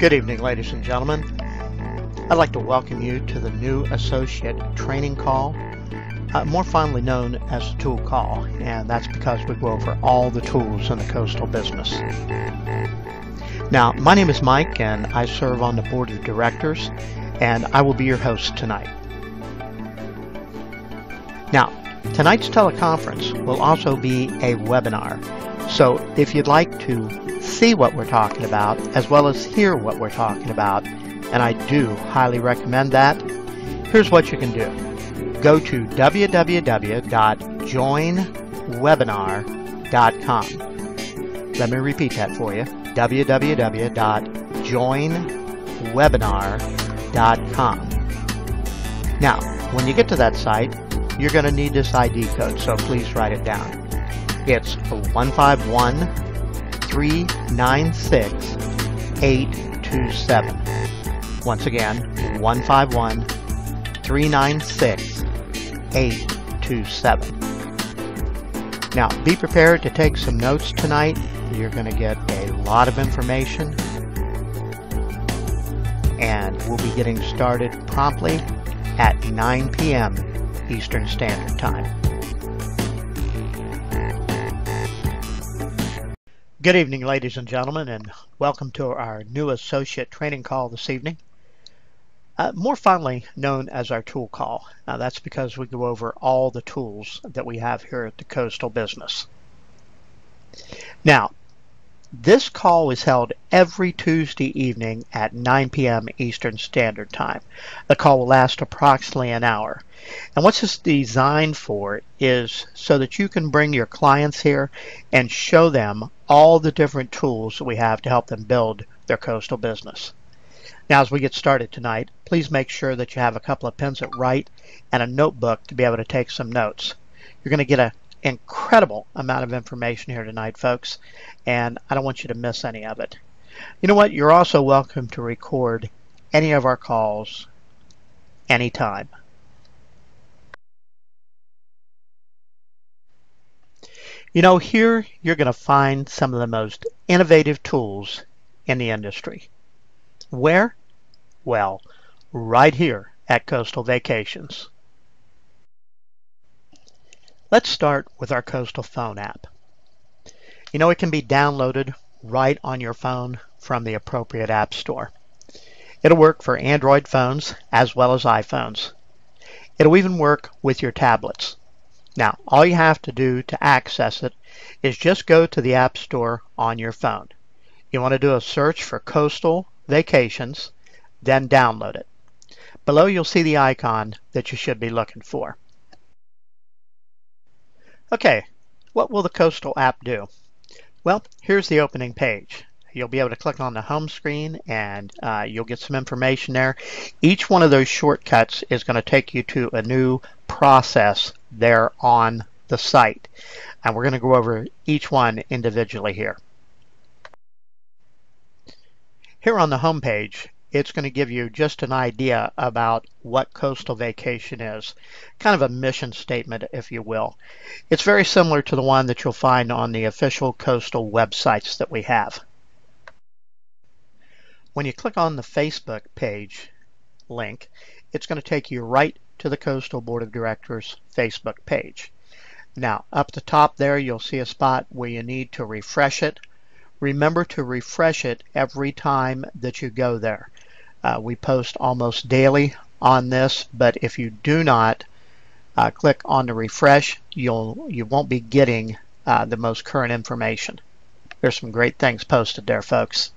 Good evening, ladies and gentlemen. I'd like to welcome you to the new associate training call, more fondly known as the tool call, and that's because we go over all the tools in the coastal business. Now, my name is Mike, and I serve on the board of directors, and I will be your host tonight. Now, tonight's teleconference will also be a webinar, so if you'd like to see what we're talking about as well as hear what we're talking about, and I do highly recommend that, here's what you can do. Go to www.joinwebinar.com. Let me repeat that for you. www.joinwebinar.com. Now, when you get to that site, you're going to need this ID code, so please write it down. It's 151-396-827. Once again, 151-396-827. Now, be prepared to take some notes tonight. You're going to get a lot of information, and we'll be getting started promptly at 9 p.m. Eastern Standard Time. Good evening, ladies and gentlemen, and welcome to our new associate training call this evening. More fondly known as our tool call. Now, that's because we go over all the tools that we have here at the Coastal Business. Now, this call is held every Tuesday evening at 9 p.m. Eastern Standard Time. The call will last approximately an hour. And what it's designed for is so that you can bring your clients here and show them all the different tools that we have to help them build their coastal business. Now, as we get started tonight, please make sure that you have a couple of pens that write and a notebook to be able to take some notes. You're going to get an incredible amount of information here tonight, folks, and I don't want you to miss any of it. You know what? You're also welcome to record any of our calls anytime. You know, here you're going to find some of the most innovative tools in the industry. Where? Well, right here at Coastal Vacations. Let's start with our Coastal Phone app. You know, it can be downloaded right on your phone from the appropriate app store. It'll work for Android phones as well as iPhones. It'll even work with your tablets. Now, all you have to do to access it is just go to the App Store on your phone. You want to do a search for Coastal Vacations, then download it. Below you'll see the icon that you should be looking for. Okay, what will the Coastal app do? Well, here's the opening page. You'll be able to click on the home screen and you'll get some information there. Each one of those shortcuts is going to take you to a new process there on the site. And we're going to go over each one individually here. Here on the home page, it's going to give you just an idea about what Coastal Vacation is. Kind of a mission statement, if you will. It's very similar to the one that you'll find on the official Coastal websites that we have. When you click on the Facebook page link, it's going to take you right to the Coastal Board of Directors Facebook page. Now, up the top there, you'll see a spot where you need to refresh it. Remember to refresh it every time that you go there. We post almost daily on this, but if you do not click on the refresh, you won't be getting the most current information. There's some great things posted there, folks.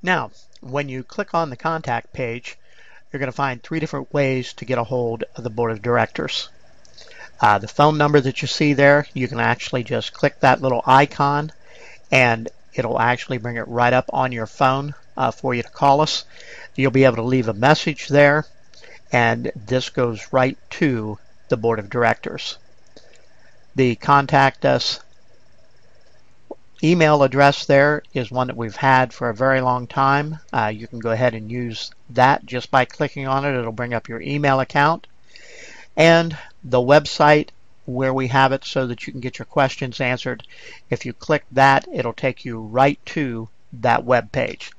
Now, when you click on the contact page, you're going to find three different ways to get a hold of the Board of Directors. The phone number that you see there, you can actually just click that little icon and it'll actually bring it right up on your phone for you to call us. You'll be able to leave a message there, and this goes right to the Board of Directors. The contact us email address there is one that we've had for a very long time. You can go ahead and use that just by clicking on it. It'll bring up your email account. And the website where we have it so that you can get your questions answered. If you click that, it'll take you right to that web page.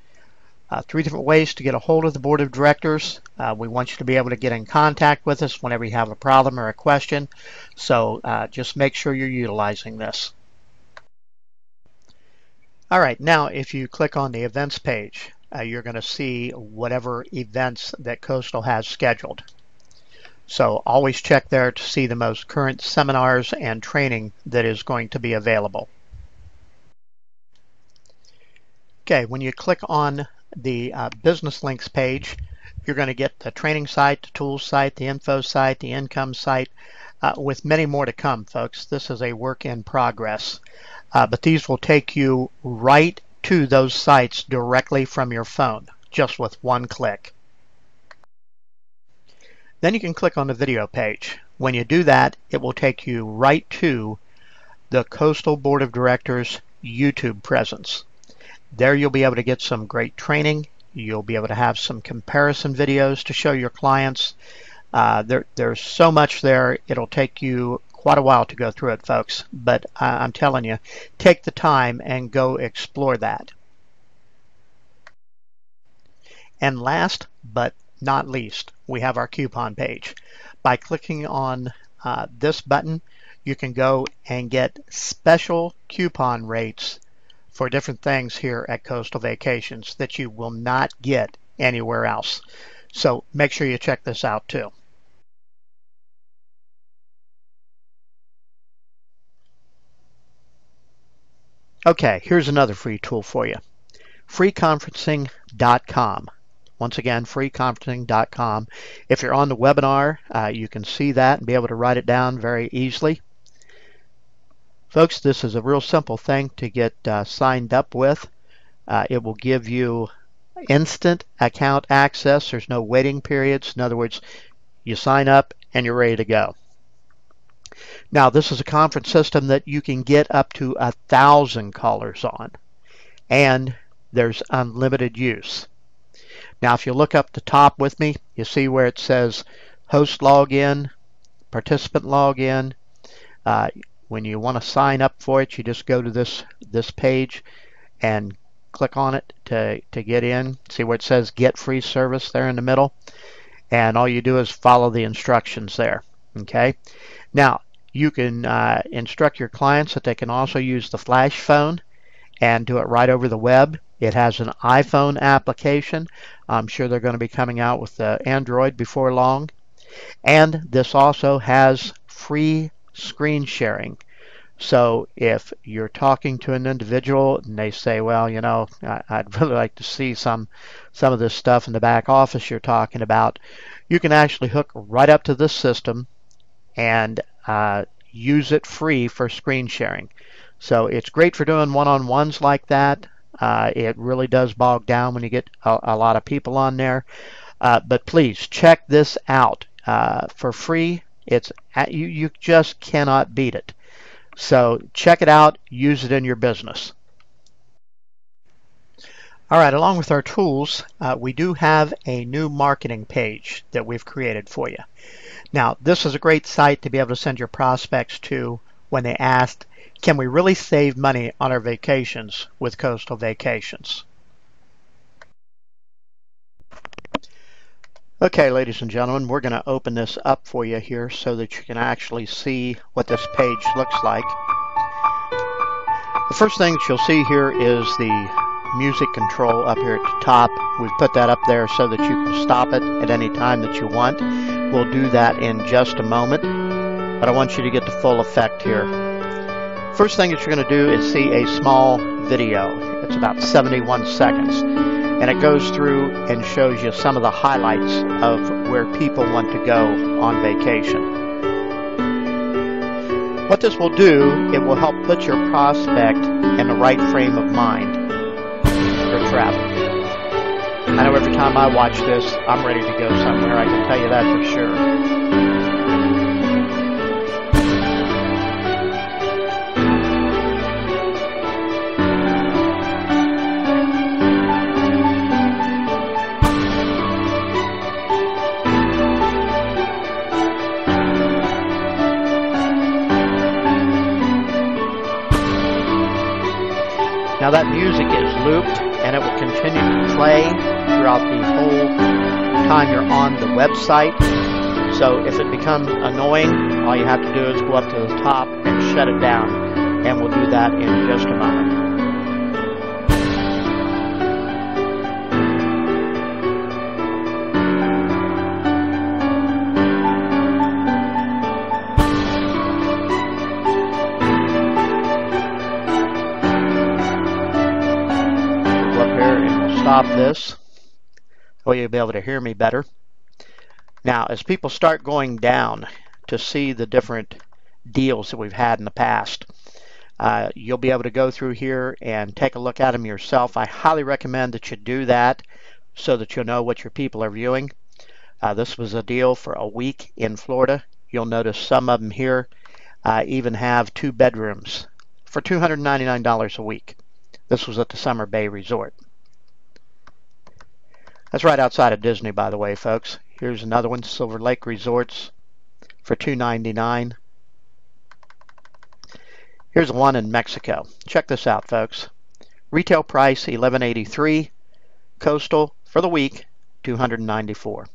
3 different ways to get a hold of the board of directors. We want you to be able to get in contact with us whenever you have a problem or a question. So just make sure you're utilizing this. All right, now if you click on the events page, you're going to see whatever events that Coastal has scheduled. So always check there to see the most current seminars and training that is going to be available. Okay, when you click on the business links page, you're going to get the training site, the tools site, the info site, the income site, with many more to come, folks. This is a work in progress. But these will take you right to those sites directly from your phone, just with one click. Then you can click on the video page. When you do that, it will take you right to the Coastal Board of Directors YouTube presence. There you'll be able to get some great training. You'll be able to have some comparison videos to show your clients. There's so much there, it'll take you quite a while to go through it, folks. But I'm telling you, take the time and go explore that. And last but not least, we have our coupon page. By clicking on this button, you can go and get special coupon rates for different things here at Coastal Vacations that you will not get anywhere else. So make sure you check this out too. Okay, here's another free tool for you. freeconferencing.com. Once again, freeconferencing.com. If you're on the webinar, you can see that and be able to write it down very easily. Folks, this is a real simple thing to get signed up with. It will give you instant account access. There's no waiting periods. In other words, you sign up and you're ready to go. Now, this is a conference system that you can get up to 1,000 callers on, and there's unlimited use. Now, if you look up the top with me, you see where it says host login, participant login. When you want to sign up for it, you just go to this page and click on it to get in. See where it says get free service there in the middle, and all you do is follow the instructions there. Okay. Now, you can instruct your clients that they can also use the Flash phone and do it right over the web. It has an iPhone application. I'm sure they're going to be coming out with the Android before long. And this also has free screen sharing. So if you're talking to an individual and they say, well, you know, I'd really like to see some of this stuff in the back office you're talking about, you can actually hook right up to this system and use it free for screen sharing. So it's great for doing one-on-ones like that. It really does bog down when you get a lot of people on there. But please check this out for free. You just cannot beat it. So check it out. Use it in your business. All right, along with our tools, we do have a new marketing page that we've created for you. Now, this is a great site to be able to send your prospects to when they ask, can we really save money on our vacations with Coastal Vacations? Okay, ladies and gentlemen, we're going to open this up for you here so that you can actually see what this page looks like. The first thing that you'll see here is the music control up here at the top. We've put that up there so that you can stop it at any time that you want. We'll do that in just a moment, but I want you to get the full effect here. First thing that you're going to do is see a small video. It's about 71 seconds, and it goes through and shows you some of the highlights of where people want to go on vacation. What this will do, it will help put your prospect in the right frame of mind for travel. I know every time I watch this, I'm ready to go somewhere. I can tell you that for sure. Now that music is looped, and it will continue to play throughout the whole time you're on the website. So if it becomes annoying, all you have to do is go up to the top and shut it down, and we'll do that in just a moment. Stop this, so you'll be able to hear me better. Now, as people start going down to see the different deals that we've had in the past, you'll be able to go through here and take a look at them yourself. I highly recommend that you do that so that you'll know what your people are viewing. This was a deal for a week in Florida. You'll notice some of them here even have 2 bedrooms for $299 a week. This was at the Summer Bay Resort. That's right outside of Disney, by the way, folks. Here's another one, Silver Lake Resorts for $299. Here's one in Mexico. Check this out, folks. Retail price $1183. Coastal for the week $294.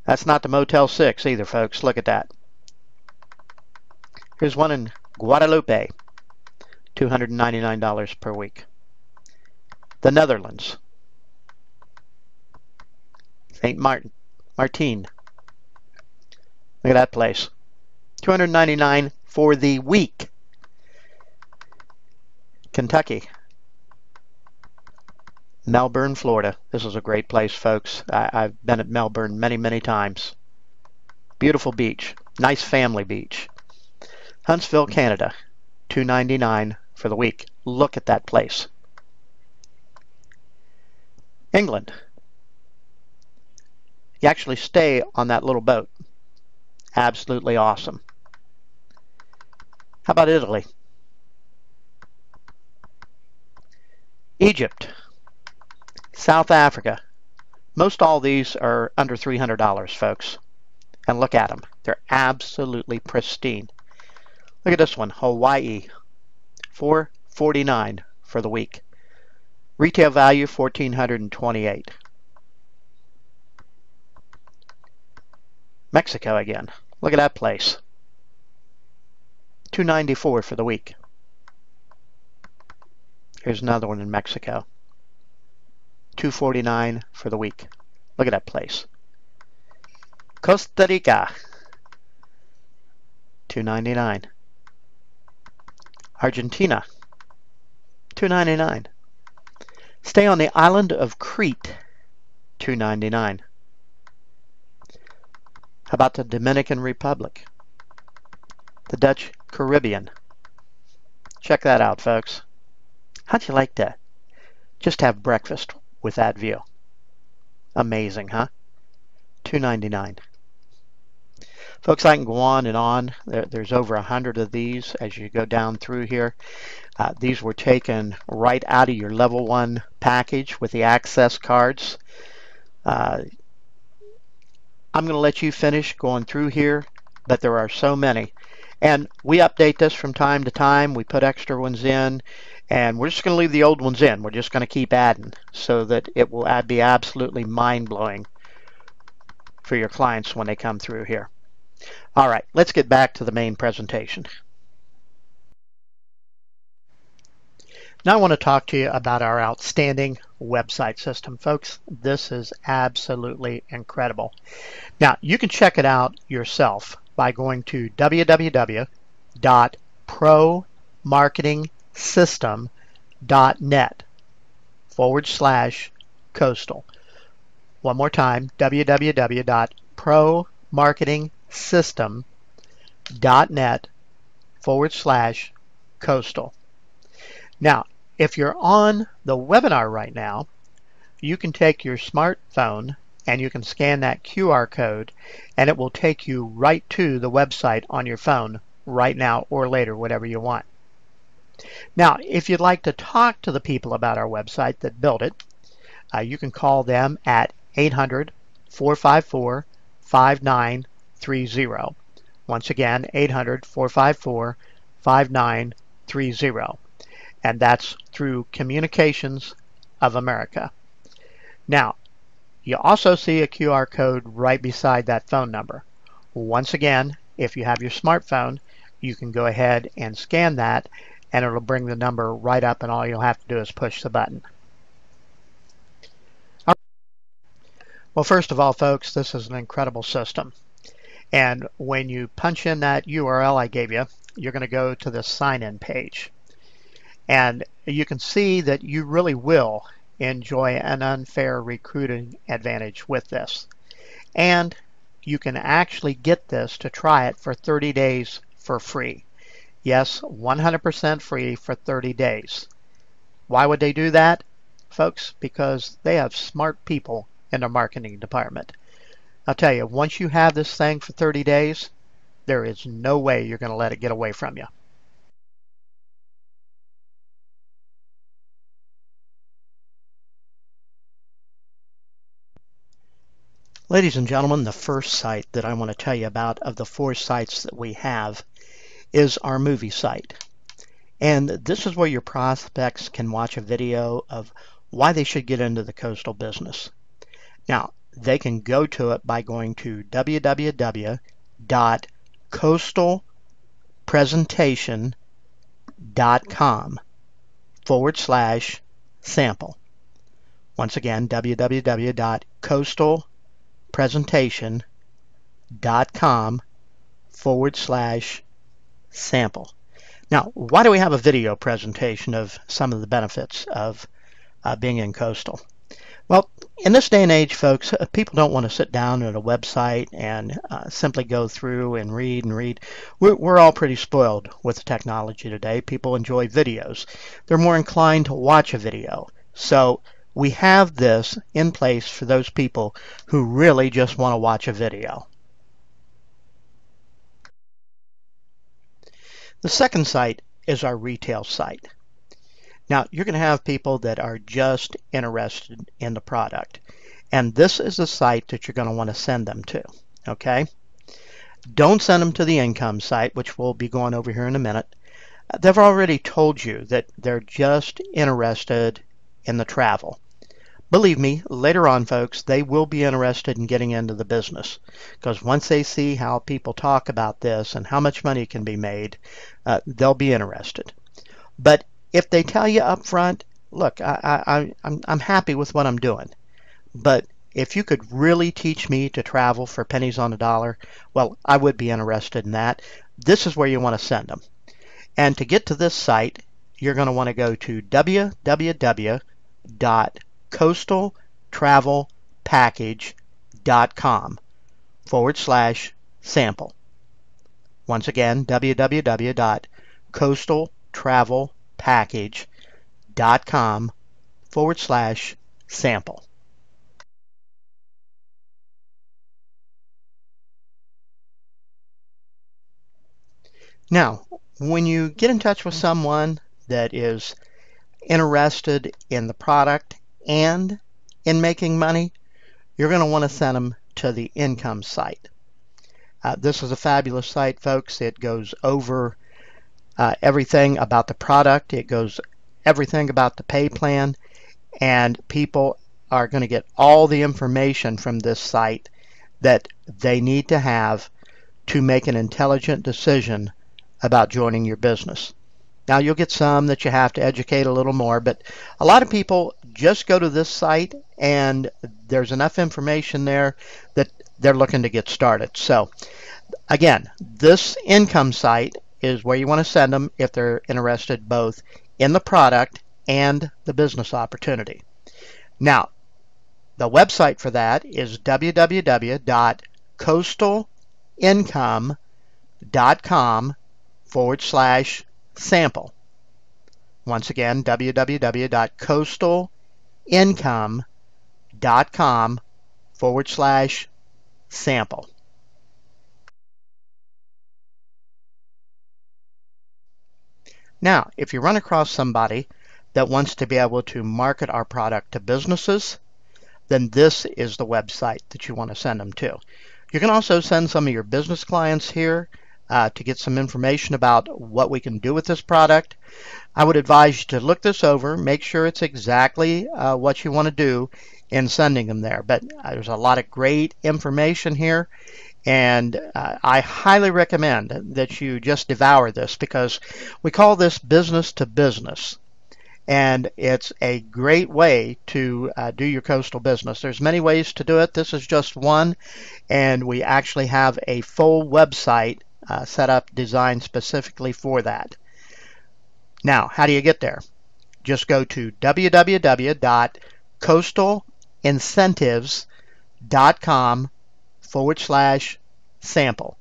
That's not the Motel 6 either, folks. Look at that. Here's one in Guadalupe, $299 per week. The Netherlands. St. Martin. Look at that place. $299 for the week. Kentucky. Melbourne, Florida. This is a great place, folks. I've been at Melbourne many, many times. Beautiful beach. Nice family beach. Huntsville, Canada. $299 for the week. Look at that place. England. You actually stay on that little boat. Absolutely awesome. How about Italy? Egypt. South Africa. Most all these are under $300, folks. And look at them. They're absolutely pristine. Look at this one, Hawaii. $449 for the week. Retail value $1,428. Mexico again. Look at that place. $294 for the week. Here's another one in Mexico. $249 for the week. Look at that place. Costa Rica. $299. Argentina. $299. Stay on the island of Crete. $299. How about the Dominican Republic? The Dutch Caribbean. Check that out, folks. How'd you like to just have breakfast with that view? Amazing, huh? $299. Folks, I can go on and on. There's over 100 of these as you go down through here. These were taken right out of your level 1 package with the access cards. I'm going to let you finish going through here, but there are so many. And we update this from time to time. We put extra ones in, and we're just going to leave the old ones in. We're just going to keep adding so that it will be absolutely mind-blowing for your clients when they come through here. All right, let's get back to the main presentation. Now I want to talk to you about our outstanding website system. Folks, this is absolutely incredible. Now, you can check it out yourself by going to www.promarketingsystem.net/coastal. One more time, www.promarketingsystem.net/coastal. Now, if you're on the webinar right now, you can take your smartphone and you can scan that QR code and it will take you right to the website on your phone right now or later, whatever you want. Now, if you'd like to talk to the people about our website that built it, you can call them at 800-454-5930. Once again, 800-454-5930. and that's through Communications of America. Now, you also see a QR code right beside that phone number. Once again, if you have your smartphone, you can go ahead and scan that, and it'll bring the number right up, and all you'll have to do is push the button. Well, first of all, folks, this is an incredible system. And when you punch in that URL I gave you, you're going to go to the sign-in page. And you can see that you really will enjoy an unfair recruiting advantage with this. And you can actually get this to try it for 30 days for free. Yes, 100% free for 30 days. Why would they do that, folks? Because they have smart people in their marketing department. I'll tell you, once you have this thing for 30 days, there is no way you're going to let it get away from you. Ladies and gentlemen, the first site that I want to tell you about of the 4 sites that we have is our movie site. And this is where your prospects can watch a video of why they should get into the coastal business. Now, they can go to it by going to www.coastalpresentation.com/sample. Once again, www.coastalpresentation.com/sample. Now, why do we have a video presentation of some of the benefits of being in coastal? Well, in this day and age, folks, people don't want to sit down at a website and simply go through and read and read. We're all pretty spoiled with the technology today. People enjoy videos. They're more inclined to watch a video. So we have this in place for those people who really just want to watch a video. The second site is our retail site. Now, you're going to have people that are just interested in the product, and this is the site that you're going to want to send them to, okay? Don't send them to the income site, which we'll be going over here in a minute. They've already told you that they're just interested in the travel. Believe me, later on, folks, they will be interested in getting into the business, because once they see how people talk about this and how much money can be made, they'll be interested. But if they tell you up front, look, I'm happy with what I'm doing, but if you could really teach me to travel for pennies on a dollar, well, I would be interested in that. This is where you want to send them. And to get to this site, you're going to want to go to www.coastaltravelpackage.com/sample. Once again, www.coastaltravelpackage.com/sample. Now, when you get in touch with someone that is interested in the product and in making money, you're going to want to send them to the income site. This is a fabulous site, folks. It goes over everything about the product. It goes everything about the pay plan, and people are going to get all the information from this site that they need to have to make an intelligent decision about joining your business. Now, you'll get some that you have to educate a little more, but a lot of people just go to this site and there's enough information there that they're looking to get started. So again, this income site is where you want to send them if they're interested both in the product and the business opportunity. Now, the website for that is www.coastalincome.com/sample. Once again, www.coastalincome.com/sample. Now, if you run across somebody that wants to be able to market our product to businesses, then this is the website that you want to send them to. You can also send some of your business clients here. to get some information about what we can do with this product, I would advise you to look this over, make sure it's exactly what you want to do in sending them there. But there's a lot of great information here, and I highly recommend that you just devour this, because we call this business to business. And it's a great way to do your coastal business. There's many ways to do it. This is just one, and we actually have a full website set up, designed specifically for that. Now, how do you get there? Just go to www.coastalincentives.com/sample.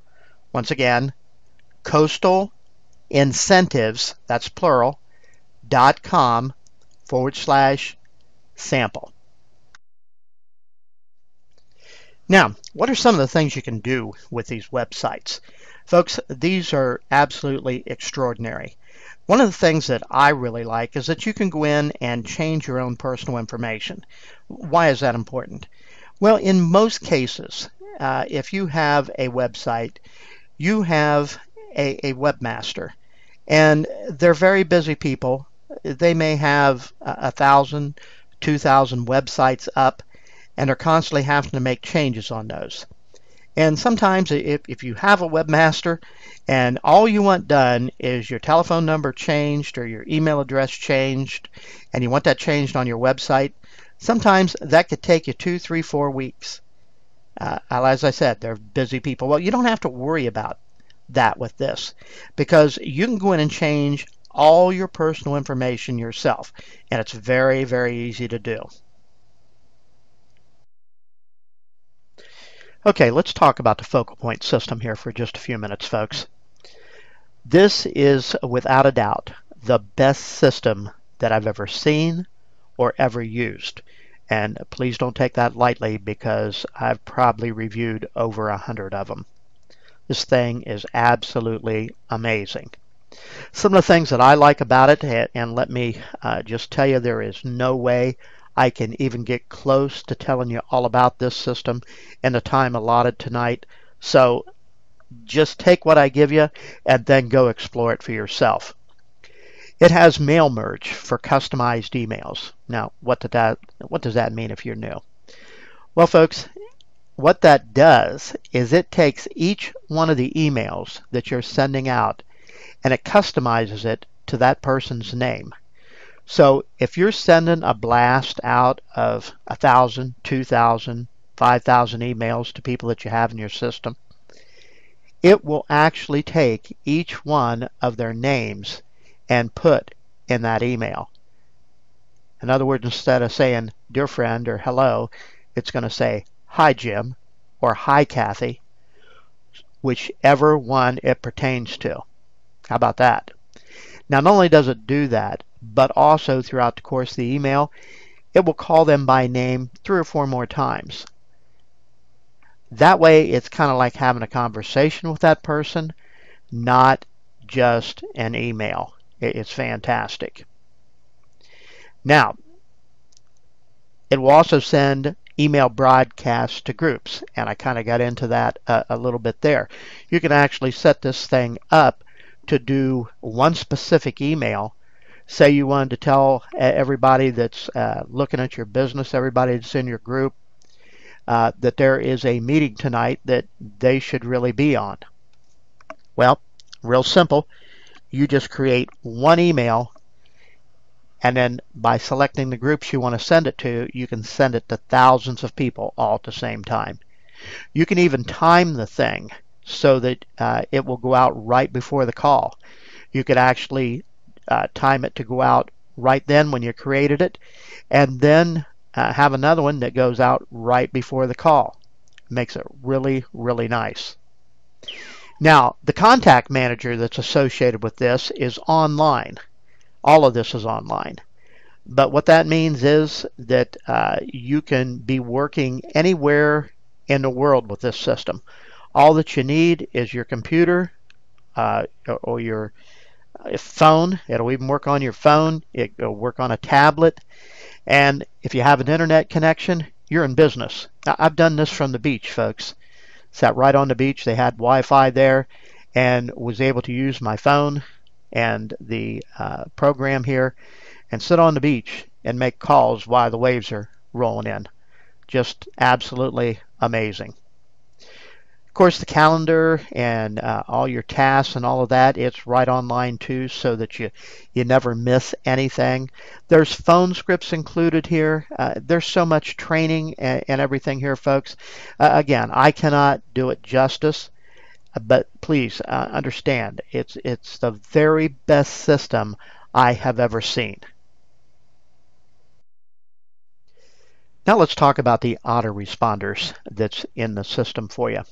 Once again, Coastal Incentives, that's plural, .com/sample. Now, what are some of the things you can do with these websites? Folks, these are absolutely extraordinary. One of the things that I really like is that you can go in and change your own personal information. Why is that important? Well, in most cases, if you have a website, you have a webmaster, and they're very busy people. They may have 1,000, 2,000 websites up, and are constantly having to make changes on those. And sometimes if you have a webmaster and all you want done is your telephone number changed or your email address changed, and you want that changed on your website, sometimes that could take you 2, 3, 4 weeks. As I said, they're busy people. Well, you don't have to worry about that with this, because you can go in and change all your personal information yourself, and it's very, very easy to do. Okay, let's talk about the Focal Point system here for just a few minutes, folks. This is, without a doubt, the best system that I've ever seen or ever used. And please don't take that lightly, because I've probably reviewed over 100 of them. This thing is absolutely amazing. Some of the things that I like about it, and let me just tell you, there is no way I can even get close to telling you all about this system in the time allotted tonight. So just take what I give you and then go explore it for yourself. It has mail merge for customized emails. Now, what does that mean if you're new? Well, folks, what that does is it takes each one of the emails that you're sending out and it customizes it to that person's name. So if you're sending a blast out of 1,000, 2,000, 5,000 emails to people that you have in your system, it will actually take each one of their names and put in that email. In other words, instead of saying dear friend or hello, it's going to say hi Jim or hi Kathy, whichever one it pertains to. How about that? Now, not only does it do that, but also throughout the course of the email, it will call them by name 3 or 4 more times. That way, it's kind of like having a conversation with that person, not just an email. It's fantastic. Now, it will also send email broadcasts to groups, and I kind of got into that a little bit there. You can actually set this thing up to do one specific email. Say you wanted to tell everybody that's looking at your business, everybody that's in your group, that there is a meeting tonight that they should really be on. Well, real simple. You just create one email, and then by selecting the groups you want to send it to, you can send it to thousands of people all at the same time. You can even time the thing so that it will go out right before the call. You could actually time it to go out right then when you created it, and then have another one that goes out right before the call. Makes it really, really nice. Now, the contact manager that's associated with this is online. All of this is online. But what that means is that you can be working anywhere in the world with this system. All that you need is your computer or your phone. It'll even work on your phone. It'll work on a tablet. And if you have an internet connection, you're in business. Now, I've done this from the beach, folks. Sat right on the beach. They had Wi-Fi there. and was able to use my phone and the program here and sit on the beach and make calls while the waves are rolling in. Just absolutely amazing. Of course, the calendar and all your tasks and all of that, it's right online too, so that you never miss anything. There's phone scripts included here. There's so much training and everything here, folks. Again, I cannot do it justice, but please understand, it's the very best system I have ever seen. Now let's talk about the autoresponders that's in the system for you.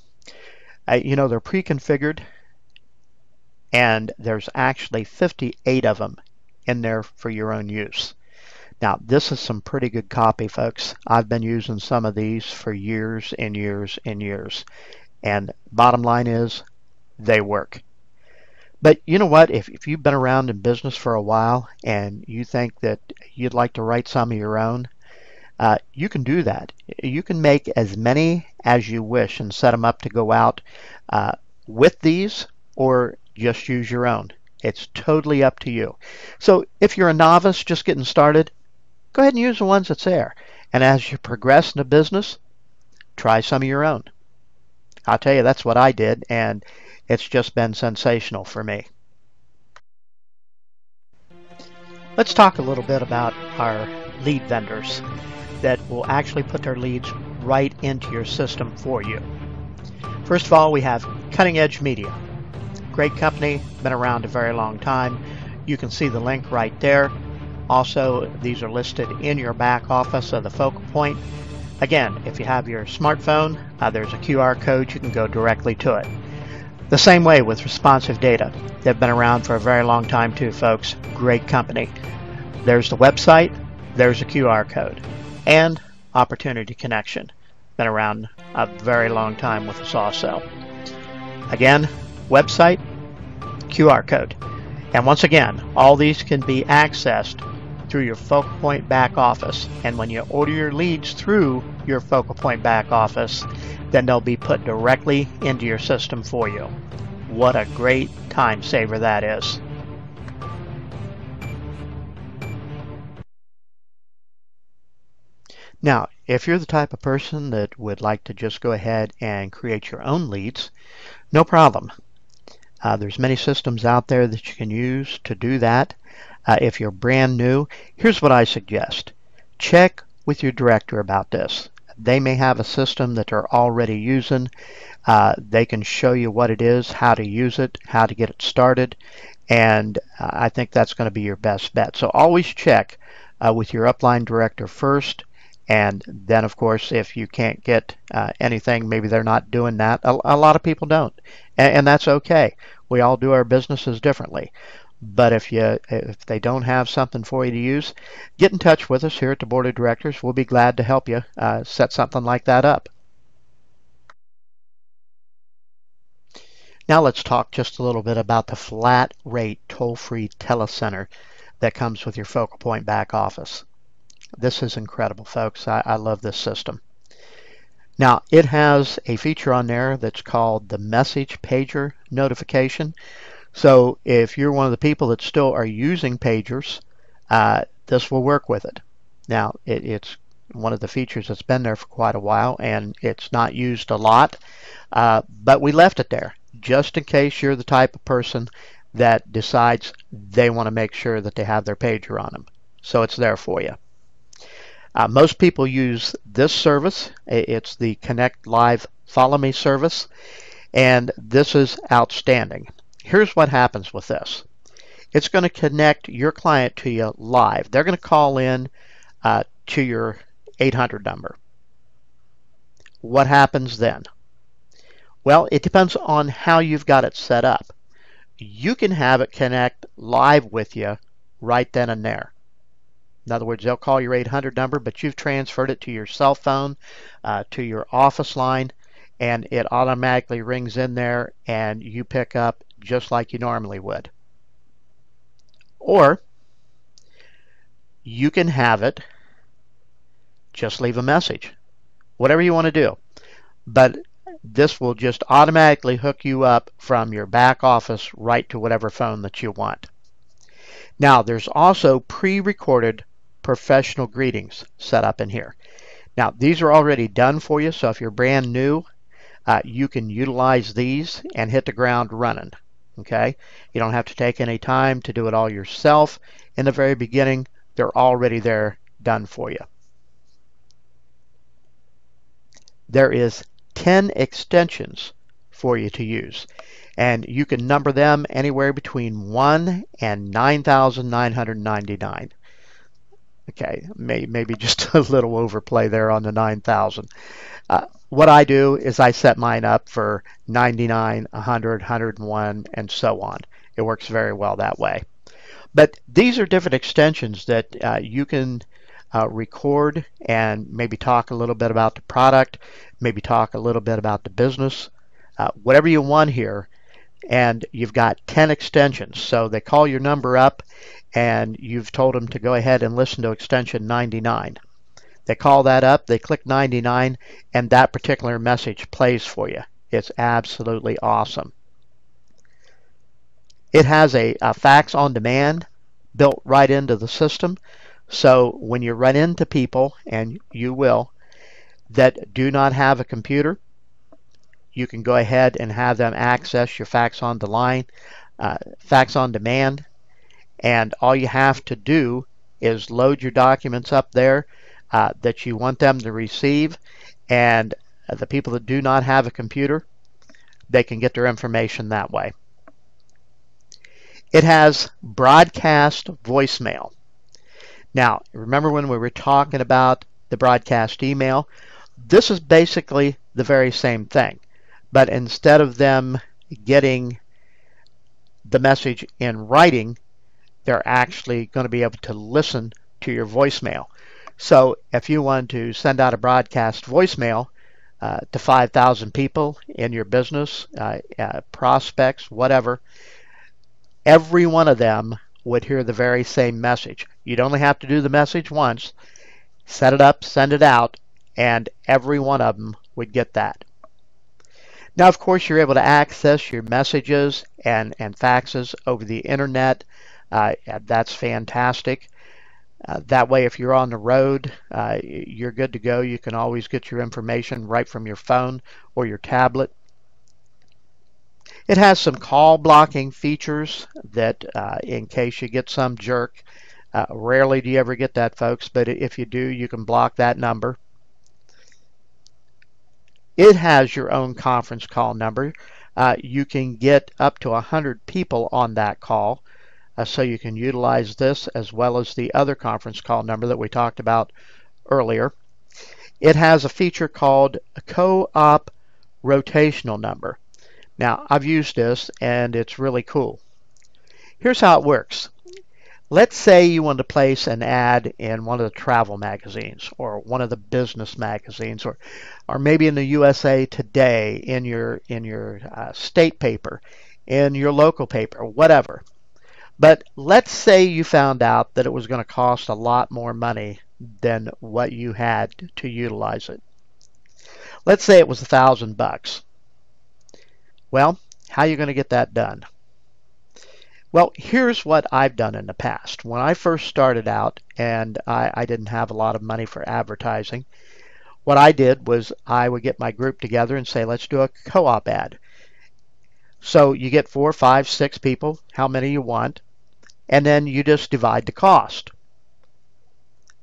They're pre-configured, and there's actually 58 of them in there for your own use. Now, this is some pretty good copy, folks. I've been using some of these for years and years and years. And bottom line is, they work. But you know what? If you've been around in business for a while and you think that you'd like to write some of your own, you can do that. You can make as many as you wish and set them up to go out with these, or just use your own. It's totally up to you. So if you're a novice just getting started, go ahead and use the ones that's there. And as you progress in the business, try some of your own. I'll tell you, that's what I did, and it's just been sensational for me. Let's talk a little bit about our lead vendors that will actually put their leads right into your system for you. First of all, we have Cutting Edge Media. Great company, been around a very long time. You can see the link right there. Also, these are listed in your back office of the Focal Point. Again, if you have your smartphone, there's a QR code. You can go directly to it. The same way with Responsive Data. They've been around for a very long time too, folks. Great company. There's the website. There's a QR code. And Opportunity Connection. Been around a very long time with us also. Again, website, QR code. And once again, all these can be accessed through your Focal Point back office. And when you order your leads through your Focal Point back office, then they'll be put directly into your system for you. What a great time saver that is. Now, if you're the type of person that would like to just go ahead and create your own leads, no problem. There's many systems out there that you can use to do that. If you're brand new, here's what I suggest. Check with your director about this. They may have a system that they're already using. They can show you what it is, how to use it, how to get it started, and I think that's going to be your best bet. So always check with your upline director first. And then, of course, if you can't get anything, maybe they're not doing that. A lot of people don't, and that's okay. We all do our businesses differently. But if they don't have something for you to use, get in touch with us here at the Board of Directors. We'll be glad to help you set something like that up. Now let's talk just a little bit about the flat rate toll-free telecenter that comes with your Focal Point back office. This is incredible, folks. I love this system. Now, it has a feature on there that's called the Message Pager Notification. So if you're one of the people that still are using pagers, this will work with it. Now, it's one of the features that's been there for quite a while, and it's not used a lot, but we left it there just in case you're the type of person that decides they want to make sure that they have their pager on them. So it's there for you. Most people use this service. It's the Connect Live Follow Me service, and this is outstanding. Here's what happens with this. It's going to connect your client to you live. They're going to call in to your 800 number. What happens then? Well, it depends on how you've got it set up. You can have it connect live with you right then and there. In other words, they'll call your 800 number, but you've transferred it to your cell phone, to your office line, and it automatically rings in there, and you pick up just like you normally would. Or you can have it just leave a message, whatever you want to do. But This will just automatically hook you up from your back office right to whatever phone that you want. Now, there's also pre-recorded professional greetings set up in here. Now, these are already done for you, so if you're brand new, you can utilize these and hit the ground running. Okay? You don't have to take any time to do it all yourself. In the very beginning, they're already there done for you. There is 10 extensions for you to use, and you can number them anywhere between 1 and 9,999. Okay, maybe just a little overplay there on the 9,000. What I do is I set mine up for 99, 100, 101, and so on. It works very well that way. But these are different extensions that you can record and maybe talk a little bit about the product, maybe talk a little bit about the business, whatever you want here. And you've got 10 extensions. So they call your number up and you've told them to go ahead and listen to extension 99. They call that up, they click 99, and that particular message plays for you. It's absolutely awesome. It has a fax on demand built right into the system. So when you run into people, and you will, that do not have a computer, you can go ahead and have them access your fax on the line, fax on demand, and all you have to do is load your documents up there that you want them to receive, and the people that do not have a computer, they can get their information that way. It has broadcast voicemail. Now, remember when we were talking about the broadcast email? This is basically the very same thing, but instead of them getting the message in writing, they're actually going to be able to listen to your voicemail. So if you want to send out a broadcast voicemail to 5,000 people in your business, prospects, whatever, every one of them would hear the very same message. You'd only have to do the message once, set it up, send it out, and every one of them would get that. Now, of course, you're able to access your messages and faxes over the internet. That's fantastic. That way, if you're on the road, you're good to go. You can always get your information right from your phone or your tablet. It has some call blocking features that in case you get some jerk, rarely do you ever get that, folks, but if you do, you can block that number. It has your own conference call number. You can get up to 100 people on that call. So you can utilize this as well as the other conference call number that we talked about earlier. It has a feature called a co-op rotational number. Now, I've used this and it's really cool. Here's how it works. Let's say you want to place an ad in one of the travel magazines or one of the business magazines, or maybe in the USA Today, in your state paper, in your local paper, whatever. But let's say you found out that it was going to cost a lot more money than what you had to utilize it. Let's say it was $1,000. Well, how are you going to get that done? Well, here's what I've done in the past. When I first started out and I didn't have a lot of money for advertising, what I did was I would get my group together and say, let's do a co-op ad. So you get 4, 5, 6 people, how many you want, and then you just divide the cost.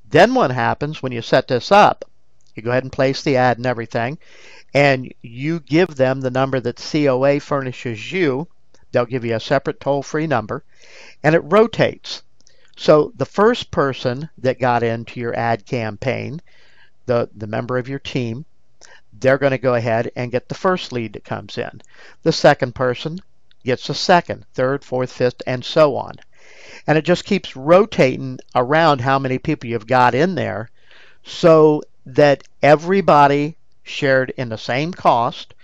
Then what happens when you set this up, you go ahead and place the ad and everything, and you give them the number that COA furnishes you. They'll give you a separate toll-free number, and it rotates. So the first person that got into your ad campaign, the member of your team, they're going to go ahead and get the first lead that comes in. The second person gets the second, third, fourth, fifth, and so on. And it just keeps rotating around how many people you've got in there so that everybody shared in the same cost,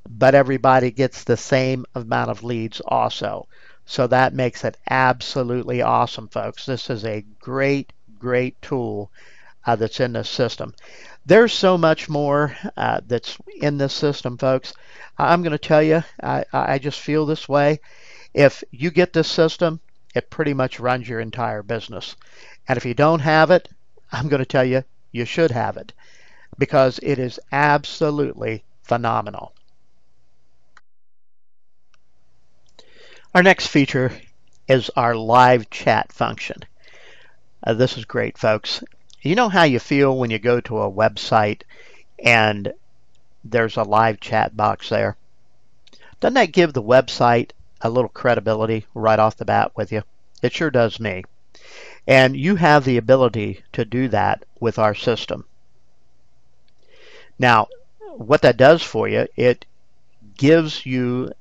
but everybody gets the same amount of leads also. So that makes it absolutely awesome, folks. This is a great, great tool that's in this system. There's so much more that's in this system, folks. I'm going to tell you, I just feel this way. If you get this system, it pretty much runs your entire business. And if you don't have it, I'm going to tell you, you should have it because it is absolutely phenomenal. Our next feature is our live chat function. This is great, folks. You know how you feel when you go to a website and there's a live chat box there? Doesn't that give the website a little credibility right off the bat with you? It sure does me. And you have the ability to do that with our system. Now, what that does for you, it gives you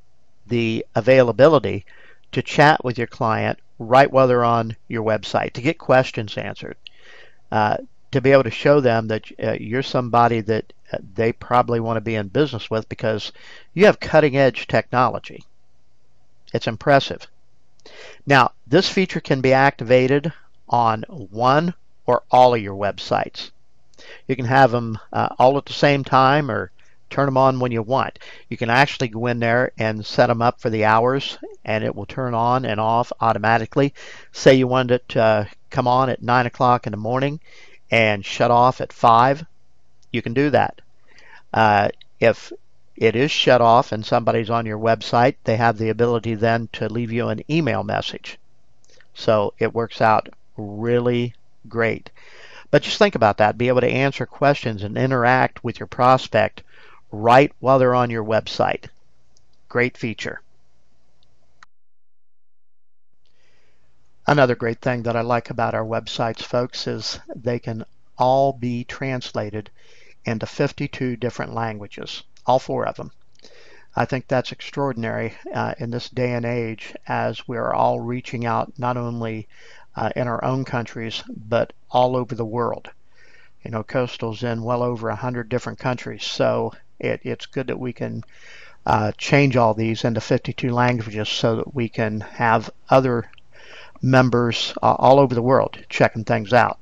the availability to chat with your client right while they're on your website, to get questions answered, to be able to show them that you're somebody that they probably want to be in business with because you have cutting edge technology. It's impressive. Now, this feature can be activated on one or all of your websites. You can have them all at the same time or turn them on when you want. You can actually go in there and set them up for the hours and it will turn on and off automatically. Say you wanted it to come on at 9 o'clock in the morning and shut off at 5. You can do that. If it is shut off and somebody's on your website, they have the ability then to leave you an email message. So it works out really great. But just think about that. Be able to answer questions and interact with your prospect right while they're on your website. Great feature. Another great thing that I like about our websites, folks, is they can all be translated into 52 different languages, all 4 of them. I think that's extraordinary in this day and age as we're all reaching out not only in our own countries, but all over the world. You know, Coastal's in well over 100 different countries, so it's good that we can change all these into 52 languages so that we can have other members all over the world checking things out.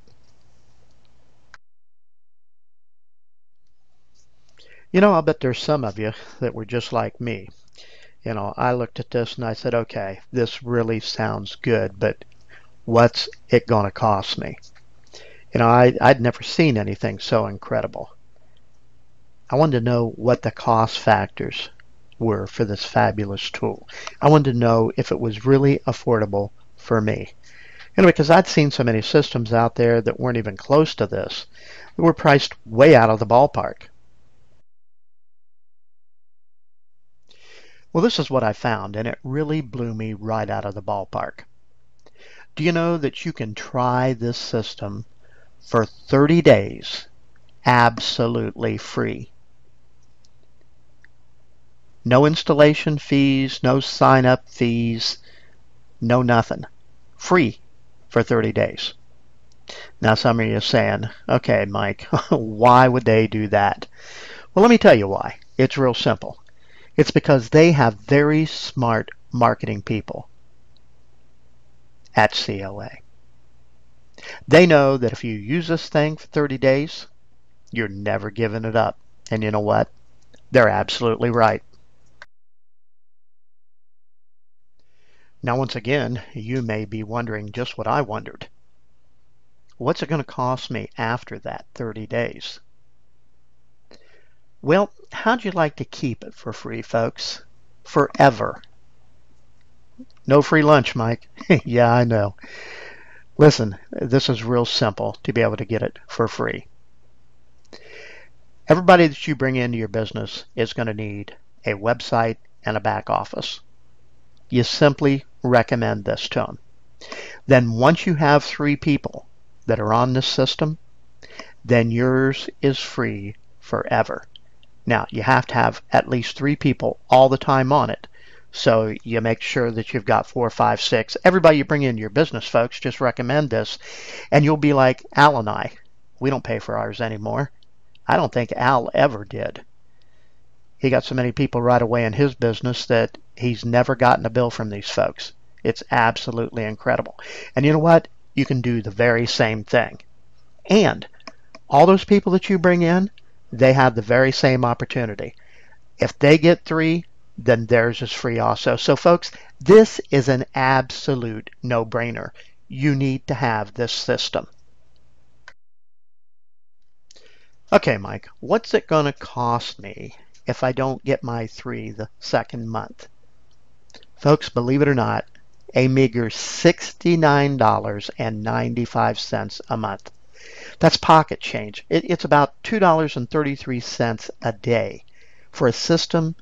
You know, I'll bet there's some of you that were just like me. You know, I looked at this and I said, okay, this really sounds good, but what's it going to cost me? You know, I'd never seen anything so incredible. I wanted to know what the cost factors were for this fabulous tool. I wanted to know if it was really affordable for me. You know, because I'd seen so many systems out there that weren't even close to this. They were priced way out of the ballpark. Well, this is what I found, and it really blew me right out of the ballpark. Do you know that you can try this system for 30 days absolutely free? No installation fees, no sign-up fees, no nothing. Free for 30 days. Now some of you are saying, okay, Mike, why would they do that? Well, let me tell you why. It's real simple. It's because they have very smart marketing people at COA. They know that if you use this thing for 30 days, you're never giving it up. And you know what? They're absolutely right. Now, once again, you may be wondering just what I wondered. What's it going to cost me after that 30 days? Well, how'd you like to keep it for free, folks? Forever. No free lunch, Mike. Yeah, I know. Listen, this is real simple to be able to get it for free. Everybody that you bring into your business is going to need a website and a back office. You simply recommend this to them. Then once you have 3 people that are on this system, then yours is free forever. Now, you have to have at least 3 people all the time on it. So you make sure that you've got 4, 5, 6. Everybody you bring into your business, folks, just recommend this. And you'll be like Al and I. We don't pay for ours anymore. I don't think Al ever did. He got so many people right away in his business that he's never gotten a bill from these folks. It's absolutely incredible. And you know what? You can do the very same thing. And all those people that you bring in, they have the very same opportunity. If they get 3, then theirs is free also. So folks, this is an absolute no-brainer. You need to have this system. Okay, Mike, what's it going to cost me if I don't get my 3 the second month? Folks, believe it or not, a meager $69.95 a month. That's pocket change. It's about $2.33 a day for a system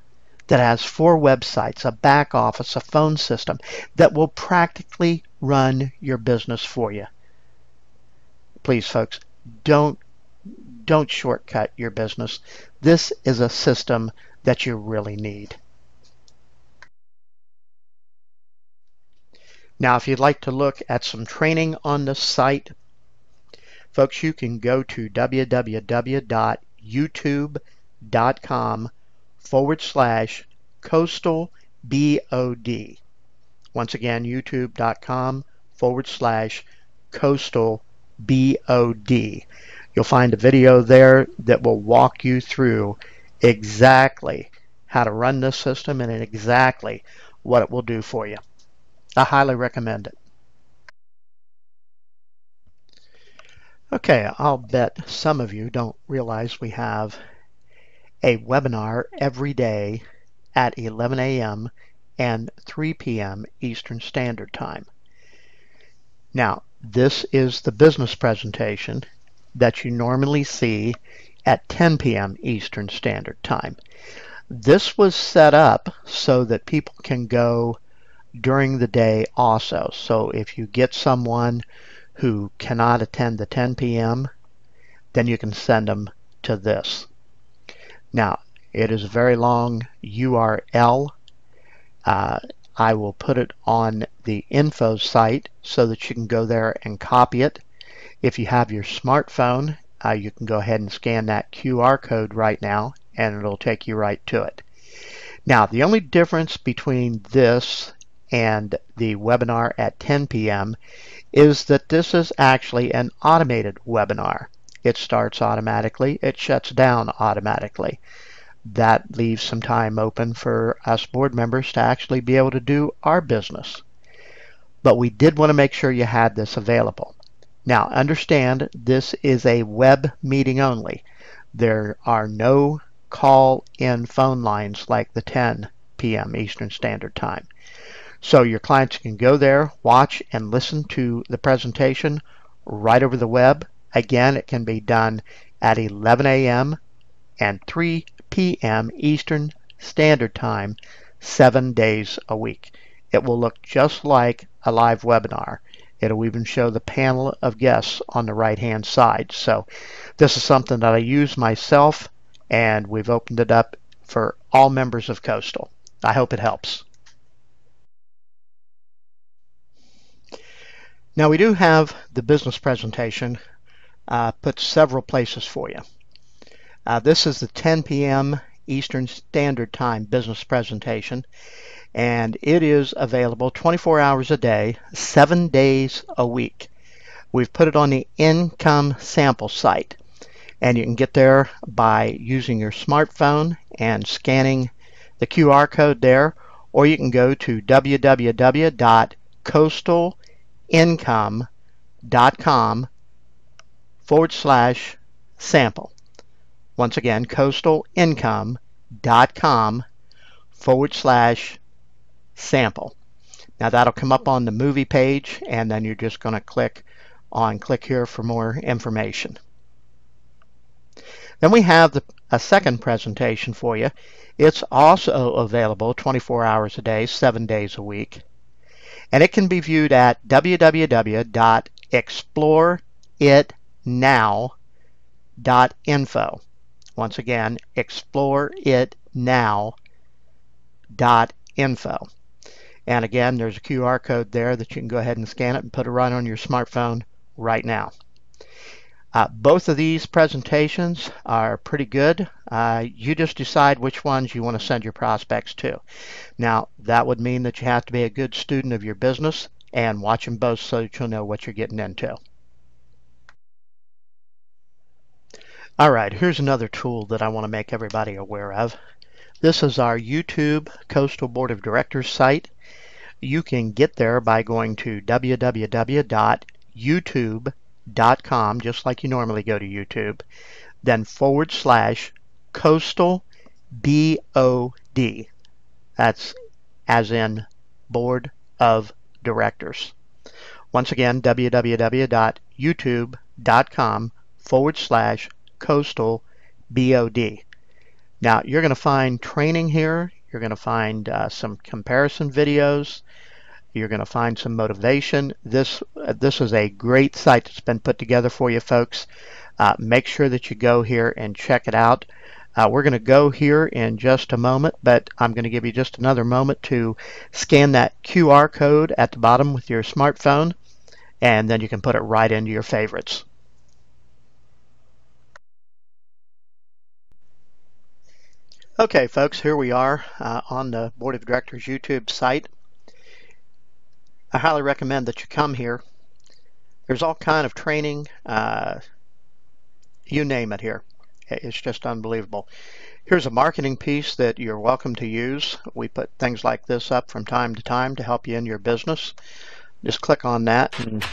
that has 4 websites, a back office, a phone system that will practically run your business for you. Please, folks, don't shortcut your business. This is a system that you really need. Now, if you'd like to look at some training on the site, folks, you can go to www.youtube.com/coastalbod. Once again, youtube.com/coastalbod. You'll find a video there that will walk you through exactly how to run this system and exactly what it will do for you. I highly recommend it. Okay, I'll bet some of you don't realize we have a webinar every day at 11 a.m. and 3 p.m. Eastern Standard Time. Now, this is the business presentation that you normally see at 10 p.m. Eastern Standard Time. This was set up so that people can go during the day also. So if you get someone who cannot attend the 10 p.m., then you can send them to this. Now, it is a very long URL. I will put it on the info site so that you can go there and copy it. If you have your smartphone, you can go ahead and scan that QR code right now, and it'll take you right to it. Now, the only difference between this and the webinar at 10 p.m. is that this is actually an automated webinar. It starts automatically, it shuts down automatically. That leaves some time open for us board members to actually be able to do our business. But we did want to make sure you had this available. Now, understand this is a web meeting only. There are no call-in phone lines like the 10 p.m. Eastern Standard Time. So your clients can go there, watch, and listen to the presentation right over the web. Again, it can be done at 11 a.m. and 3 p.m. Eastern Standard Time, 7 days a week. It will look just like a live webinar. It'll even show the panel of guests on the right-hand side. So this is something that I use myself, and we've opened it up for all members of Coastal. I hope it helps. Now, we do have the business presentation put several places for you. This is the 10 p.m. Eastern Standard Time business presentation, and it is available 24 hours a day, 7 days a week. We've put it on the income sample site, and you can get there by using your smartphone and scanning the QR code there, or you can go to www.coastalincome.com/sample. Once again, coastalincome.com/sample. Now that'll come up on the movie page, and then you're just going to click here for more information. Then we have a second presentation for you. It's also available 24 hours a day, 7 days a week. And it can be viewed at www.exploreitnow.info. Once again, exploreitnow.info. And again, there's a QR code there that you can go ahead and scan it and put it right on your smartphone right now. Both of these presentations are pretty good. You just decide which ones you want to send your prospects to. Now, that would mean that you have to be a good student of your business and watch them both so that you'll know what you're getting into. All right, here's another tool that I want to make everybody aware of. This is our YouTube Coastal Board of Directors site. You can get there by going to www.youtube.com, just like you normally go to YouTube, then /Coastal BOD. That's as in Board of Directors. Once again, www.youtube.com /Coastal BOD. Now, you're going to find training here. You're going to find some comparison videos. You're going to find some motivation. This is a great site that's been put together for you folks. Make sure that you go here and check it out. We're going to go here in just a moment, but I'm going to give you just another moment to scan that QR code at the bottom with your smartphone, and then you can put it right into your favorites. Okay, folks, here we are on the Board of Directors YouTube site. I highly recommend that you come here. There's all kind of training, you name it here. It's just unbelievable. Here's a marketing piece that you're welcome to use. We put things like this up from time to time to help you in your business. Just click on that and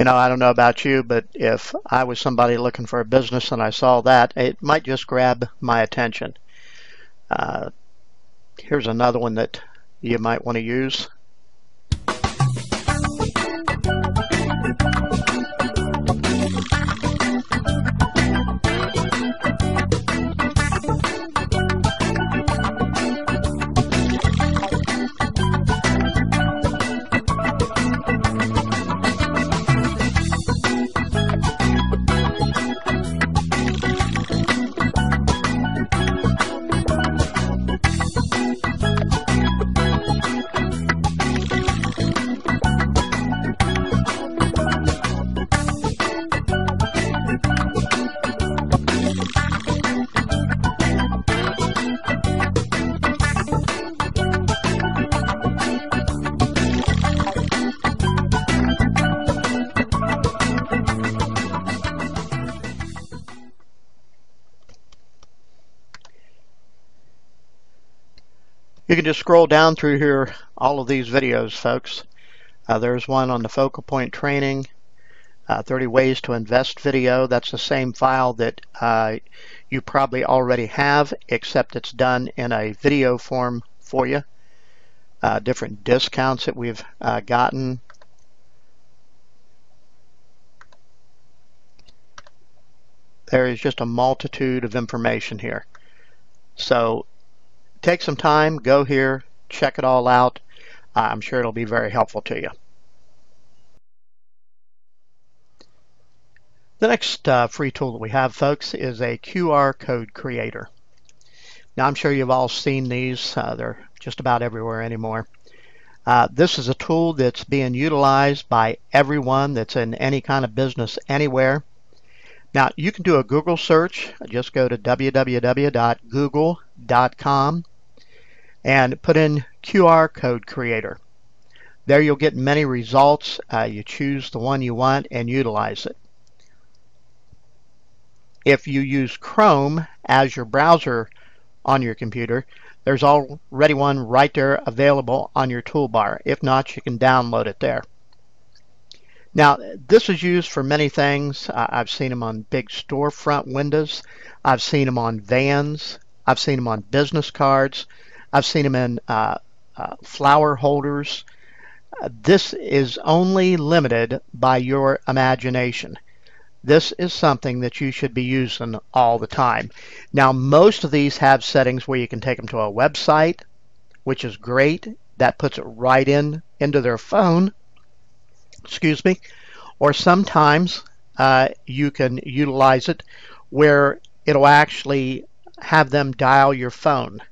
I don't know about you, but if I was somebody looking for a business and I saw that, it might just grab my attention. Here's another one that you might want to use. You can just scroll down through here, all of these videos, folks. There's one on the focal point training, 30 ways to invest video. That's the same file that you probably already have, except it's done in a video form for you. Different discounts that we've gotten. There is just a multitude of information here. So take some time, go here, check it all out. I'm sure it'll be very helpful to you. The next free tool that we have, folks, is a QR code creator. Now, I'm sure you've all seen these. They're just about everywhere anymore. This is a tool that's being utilized by everyone that's in any kind of business anywhere. Now, you can do a Google search. Just go to www.google.com and put in QR code creator. There you'll get many results. You choose the one you want and utilize it. If you use Chrome as your browser on your computer, there's already one right there available on your toolbar. If not, you can download it there. Now, this is used for many things. I've seen them on big storefront windows. I've seen them on vans. I've seen them on business cards. I've seen them in flower holders. This is only limited by your imagination. This is something that you should be using all the time. Now, most of these have settings where you can take them to a website, which is great. That puts it right into their phone. Excuse me. Or sometimes you can utilize it where it'll actually have them dial your phone.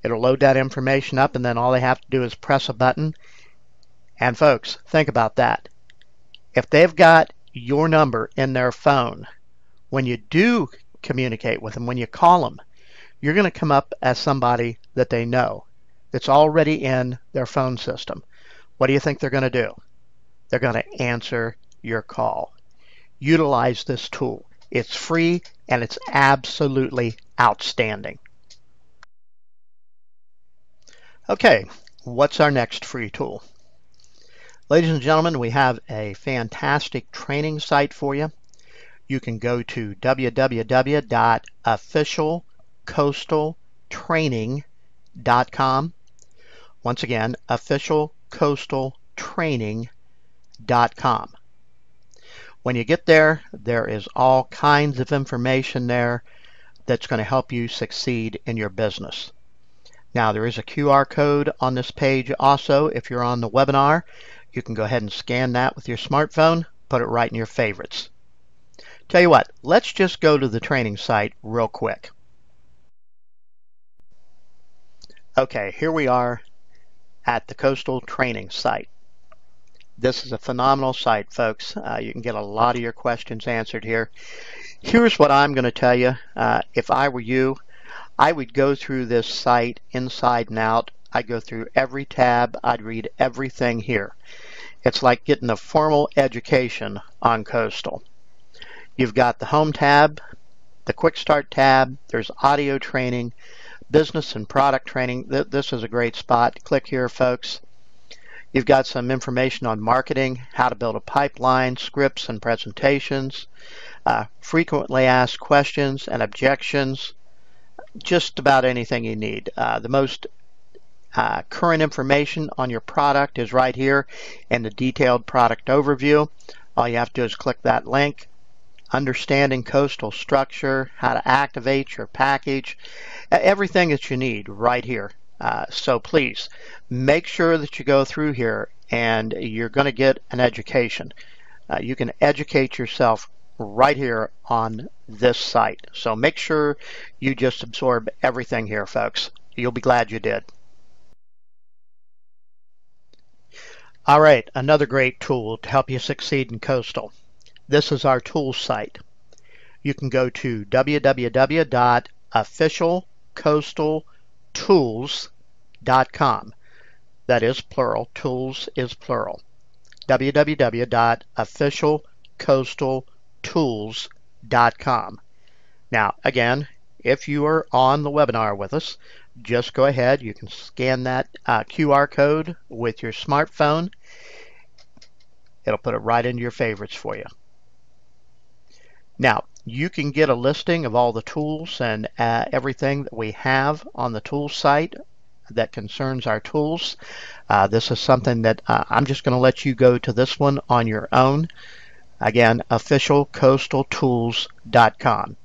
It'll load that information up, and then all they have to do is press a button. And folks, think about that. If they've got your number in their phone, when you do communicate with them, when you call them, you're going to come up as somebody that they know, that's already in their phone system. What do you think they're going to do? They're going to answer your call. Utilize this tool. It's free and it's absolutely outstanding. Okay, what's our next free tool? Ladies and gentlemen, we have a fantastic training site for you. You can go to www.officialcoastaltraining.com. Once again, officialcoastaltraining.com. When you get there, there is all kinds of information there that's going to help you succeed in your business. Now, there is a QR code on this page also. If you're on the webinar, you can go ahead and scan that with your smartphone, put it right in your favorites. Tell you what, let's just go to the training site real quick. Okay, here we are at the Coastal Training site. This is a phenomenal site, folks. You can get a lot of your questions answered here. Here's what I'm going to tell you. If I were you, I would go through this site inside and out. I'd go through every tab. I'd read everything here. It's like getting a formal education on Coastal. You've got the Home tab, the Quick Start tab. There's audio training, business and product training. This is a great spot. Click here, folks. You've got some information on marketing, how to build a pipeline, scripts and presentations, frequently asked questions and objections, just about anything you need. The most current information on your product is right here in the detailed product overview. All you have to do is click that link. Understanding Coastal structure, how to activate your package, everything that you need right here. So please make sure that you go through here and you're going to get an education. You can educate yourself right here on this site. So make sure you just absorb everything here, folks. You'll be glad you did. All right, another great tool to help you succeed in Coastal. This is our tools site. You can go to www.officialcoastaltools.com. That is plural. Tools is plural. www.officialcoastaltools.com. Now, again, if you are on the webinar with us, just go ahead. You can scan that QR code with your smartphone. It'll put it right into your favorites for you. Now, you can get a listing of all the tools and everything that we have on the tools site that concerns our tools. This is something that I'm just going to let you go to this one on your own. Again, officialcoastaltools.com.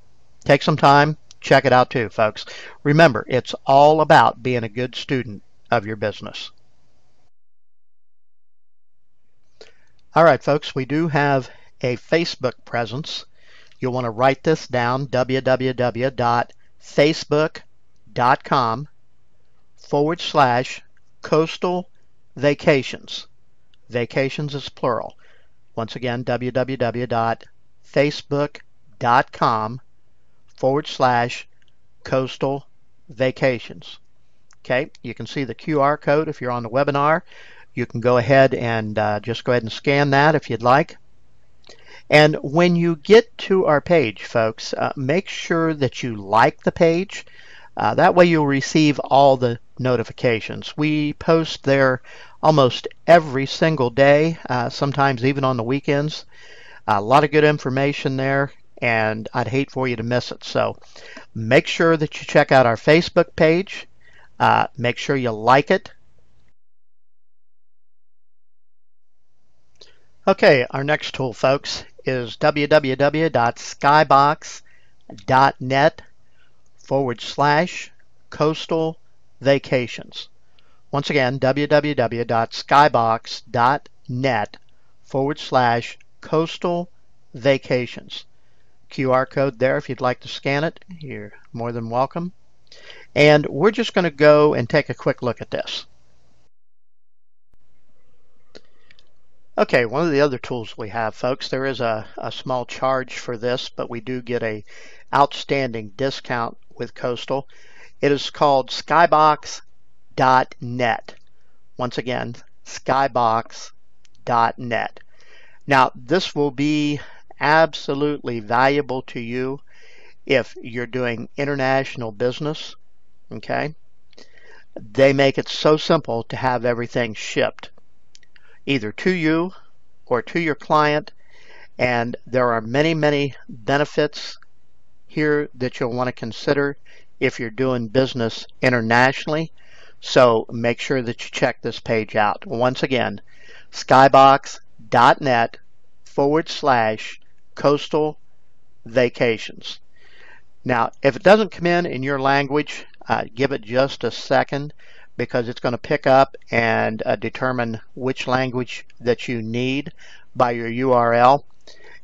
Take some time, check it out too, folks. Remember, it's all about being a good student of your business. All right, folks, we do have a Facebook presence, you'll want to write this down, www.facebook.com/coastal vacations. Vacations is plural. Once again, www.facebook.com/coastal vacations. Okay, you can see the QR code if you're on the webinar. You can go ahead and just go ahead and scan that if you'd like. And when you get to our page, folks, make sure that you like the page. That way you'll receive all the notifications. We post there almost every single day, sometimes even on the weekends. A lot of good information there, and I'd hate for you to miss it. So make sure that you check out our Facebook page. Make sure you like it. Okay, our next tool, folks, is www.skybox.net/coastal vacations. Once again, www.skybox.net/coastal vacations. QR code there if you'd like to scan it. You're more than welcome. And we're just going to go and take a quick look at this. Okay, one of the other tools we have, folks, there is a small charge for this, but we do get a outstanding discount with Coastal. It is called skybox.net. Once again, skybox.net. Now, this will be absolutely valuable to you if you're doing international business. Okay, they make it so simple to have everything shipped either to you or to your client, and there are many benefits here that you'll want to consider if you're doing business internationally. So make sure that you check this page out. Once again, skybox.net/coastal vacations. Now, if it doesn't come in your language, give it just a second, because it's going to pick up and determine which language that you need by your URL.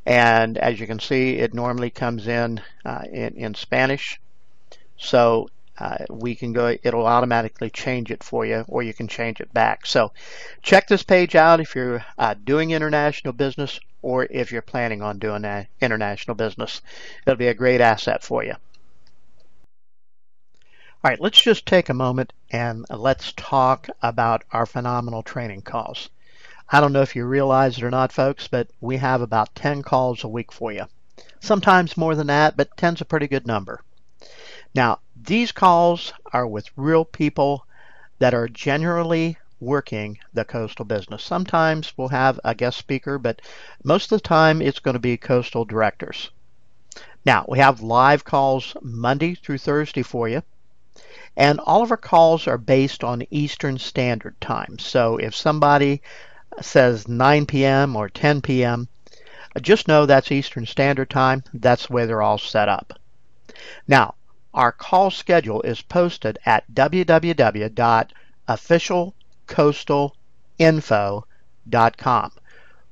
And as you can see, it normally comes in Spanish. So we can go, it'll automatically change it for you, or you can change it back. So check this page out if you're doing international business, or if you're planning on doing international business. It'll be a great asset for you. All right, let's just take a moment and let's talk about our phenomenal training calls. I don't know if you realize it or not, folks, but we have about 10 calls a week for you. Sometimes more than that, but 10's a pretty good number. Now, these calls are with real people that are generally working the coastal business. Sometimes we'll have a guest speaker, but most of the time it's going to be coastal directors. Now, we have live calls Monday through Thursday for you. And all of our calls are based on Eastern Standard Time. So if somebody says 9 p.m. or 10 p.m., just know that's Eastern Standard Time. That's the way they're all set up. Now, our call schedule is posted at www.officialcoastalinfo.com.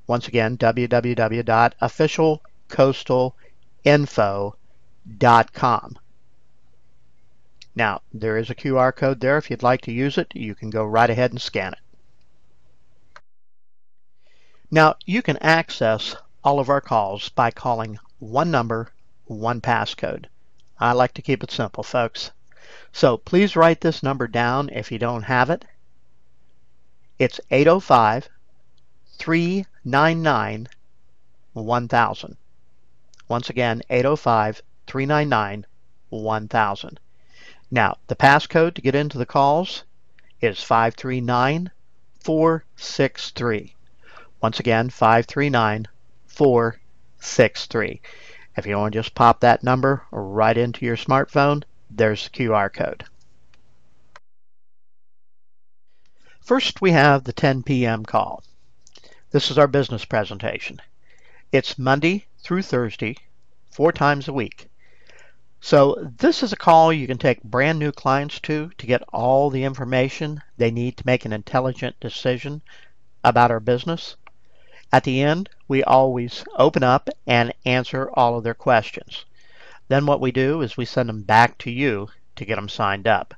Once again, www.officialcoastalinfo.com. Now, there is a QR code there. If you'd like to use it, you can go right ahead and scan it. Now, you can access all of our calls by calling one number, one passcode. I like to keep it simple, folks. So please write this number down if you don't have it. It's 805-399-1000. Once again, 805-399-1000. Now, the passcode to get into the calls is 539463. Once again, 539463. If you want to just pop that number right into your smartphone, there's the QR code. First, we have the 10 p.m. call. This is our business presentation. It's Monday through Thursday, 4 times a week. So this is a call you can take brand new clients to get all the information they need to make an intelligent decision about our business. At the end, we always open up and answer all of their questions. Then what we do is we send them back to you to get them signed up.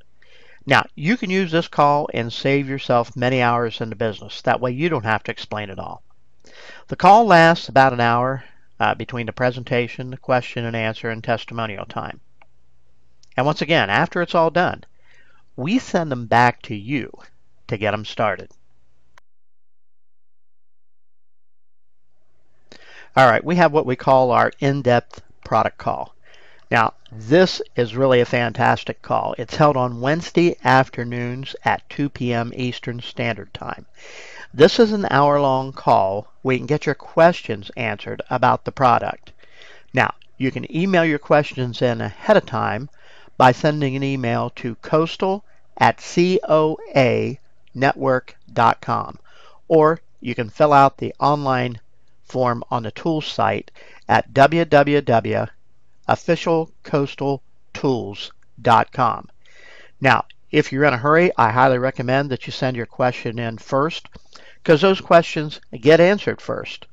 Now, you can use this call and save yourself many hours in the business. That way you don't have to explain it all. The call lasts about an hour between the presentation, the question and answer, and testimonial time. And once again, after it's all done, we send them back to you to get them started. All right, we have what we call our in-depth product call. Now, this is really a fantastic call. It's held on Wednesday afternoons at 2 p.m. Eastern Standard Time. This is an hour-long call where you can get your questions answered about the product. Now, you can email your questions in ahead of time by sending an email to coastal@coanetwork.com, or you can fill out the online form on the tools site at www.officialcoastaltools.com. Now, if you're in a hurry, I highly recommend that you send your question in first, because those questions get answered first.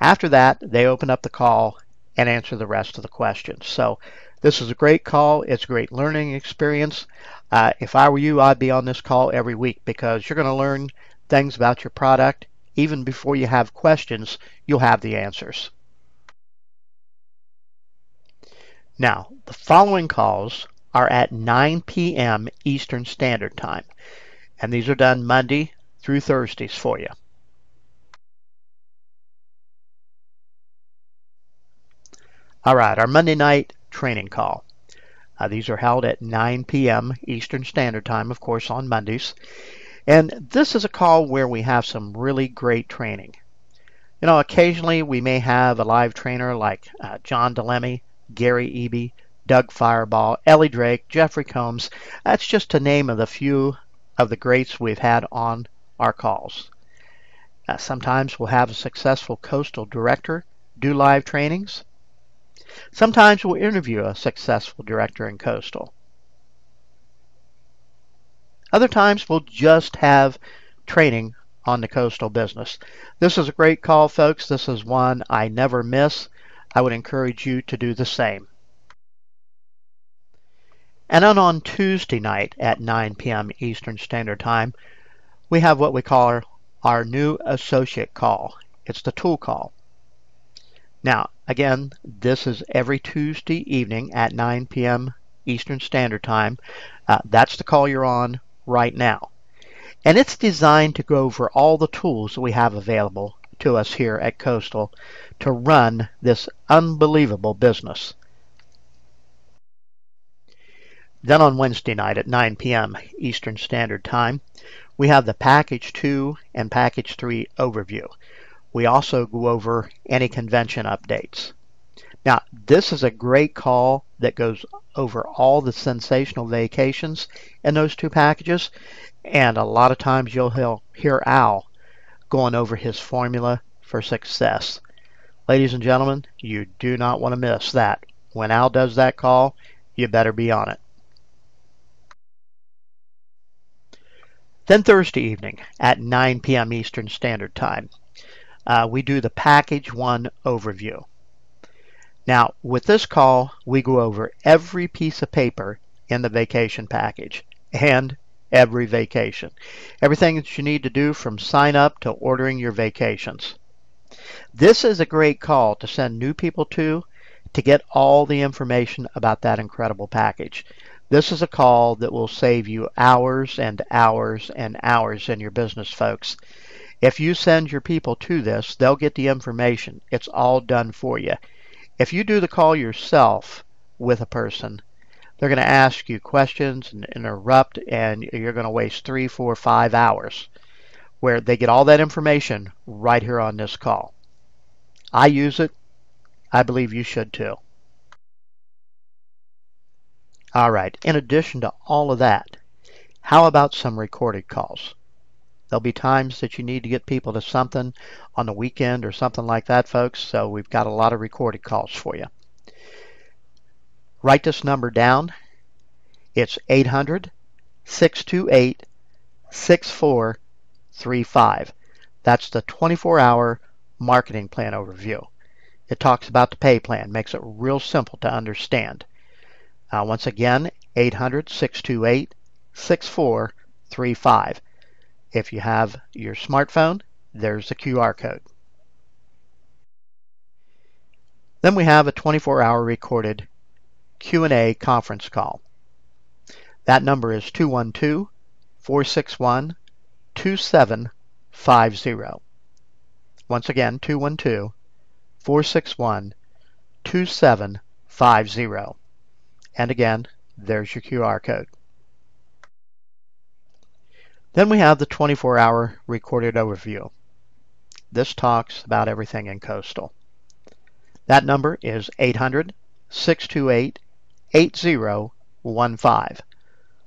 After that, they open up the call and answer the rest of the questions. So this is a great call. It's a great learning experience. If I were you, I'd be on this call every week, because you're going to learn things about your product. Even before you have questions, you'll have the answers. Now, the following calls are at 9 p.m. Eastern Standard Time, and these are done Monday through Thursdays for you. All right, our Monday night training call. These are held at 9 p.m. Eastern Standard Time, of course, on Mondays. And this is a call where we have some really great training. You know, occasionally we may have a live trainer like John DeLemme, Gary Eby, Doug Fireball, Ellie Drake, Jeffrey Combs. That's just to name a few of the greats we've had on our calls. Sometimes we'll have a successful coastal director do live trainings. Sometimes we'll interview a successful director in coastal. Other times we'll just have training on the coastal business. This is a great call, folks. This is one I never miss. I would encourage you to do the same. And then on Tuesday night at 9 p.m. Eastern Standard Time, we have what we call our new associate call. It's the tool call. Now, again, this is every Tuesday evening at 9 p.m. Eastern Standard Time. That's the call you're on right now. And it's designed to go over all the tools that we have available to us here at Coastal to run this unbelievable business. Then on Wednesday night at 9 p.m. Eastern Standard Time, we have the Package 2 and Package 3 overview. We also go over any convention updates. Now, this is a great call that goes over all the sensational vacations in those two packages, and a lot of times you'll hear Al going over his formula for success. Ladies and gentlemen, you do not want to miss that. When Al does that call, you better be on it. Then Thursday evening at 9 p.m. Eastern Standard Time, we do the Package 1 overview. Now, with this call, we go over every piece of paper in the vacation package and every vacation. Everything that you need to do from sign up to ordering your vacations. This is a great call to send new people to get all the information about that incredible package. This is a call that will save you hours and hours and hours in your business, folks. If you send your people to this, they'll get the information. It's all done for you. If you do the call yourself with a person, they're going to ask you questions and interrupt, and you're going to waste 3, 4, 5 hours, where they get all that information right here on this call. I use it. I believe you should too. All right, in addition to all of that, how about some recorded calls? There'll be times that you need to get people to something on the weekend or something like that, folks, so we've got a lot of recorded calls for you. Write this number down. It's 800-628-6435. That's the 24-hour marketing plan overview. It talks about the pay plan, makes it real simple to understand. Once again, 800-628-6435. If you have your smartphone, there's the QR code. Then we have a 24-hour recorded Q&A conference call. That number is 212-461-2750. Once again, 212-461-2750. And again, there's your QR code. Then we have the 24-hour recorded overview. This talks about everything in coastal. That number is 800-628-8015.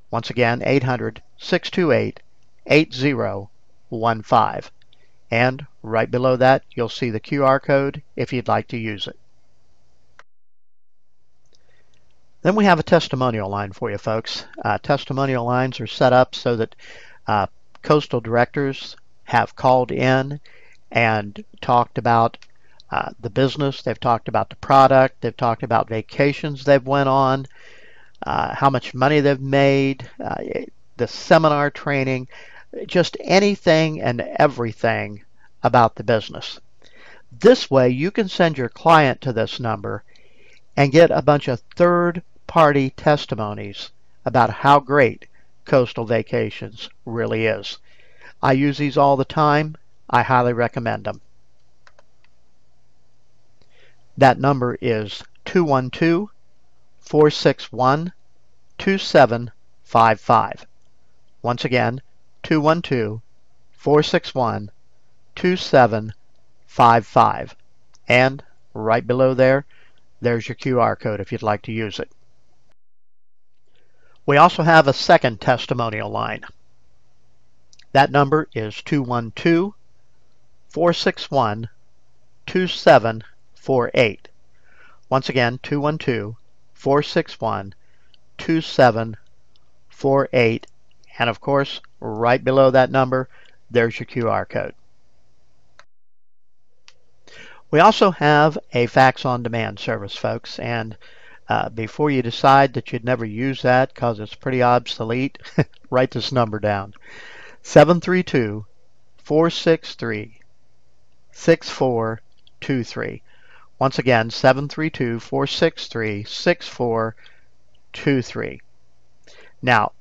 Once again, 800-628-8015. And right below that, you'll see the QR code if you'd like to use it. Then we have a testimonial line for you folks. Testimonial lines are set up so that coastal directors have called in and talked about the business, they've talked about the product, they've talked about vacations they've went on, how much money they've made, the seminar training, just anything and everything about the business. This way you can send your client to this number and get a bunch of third-party testimonies about how great Coastal Vacations really is. I use these all the time. I highly recommend them. That number is 212-461-2755. Once again, 212-461-2755. And right below there, there's your QR code if you'd like to use it. We also have a second testimonial line. That number is 212-461-2758. Once again, 212-461-2748. And of course, right below that number, there's your QR code. We also have a fax on demand service, folks, and before you decide that you'd never use that because it's pretty obsolete, write this number down. 732-463-6423. Once again, 732-463-6423. Now,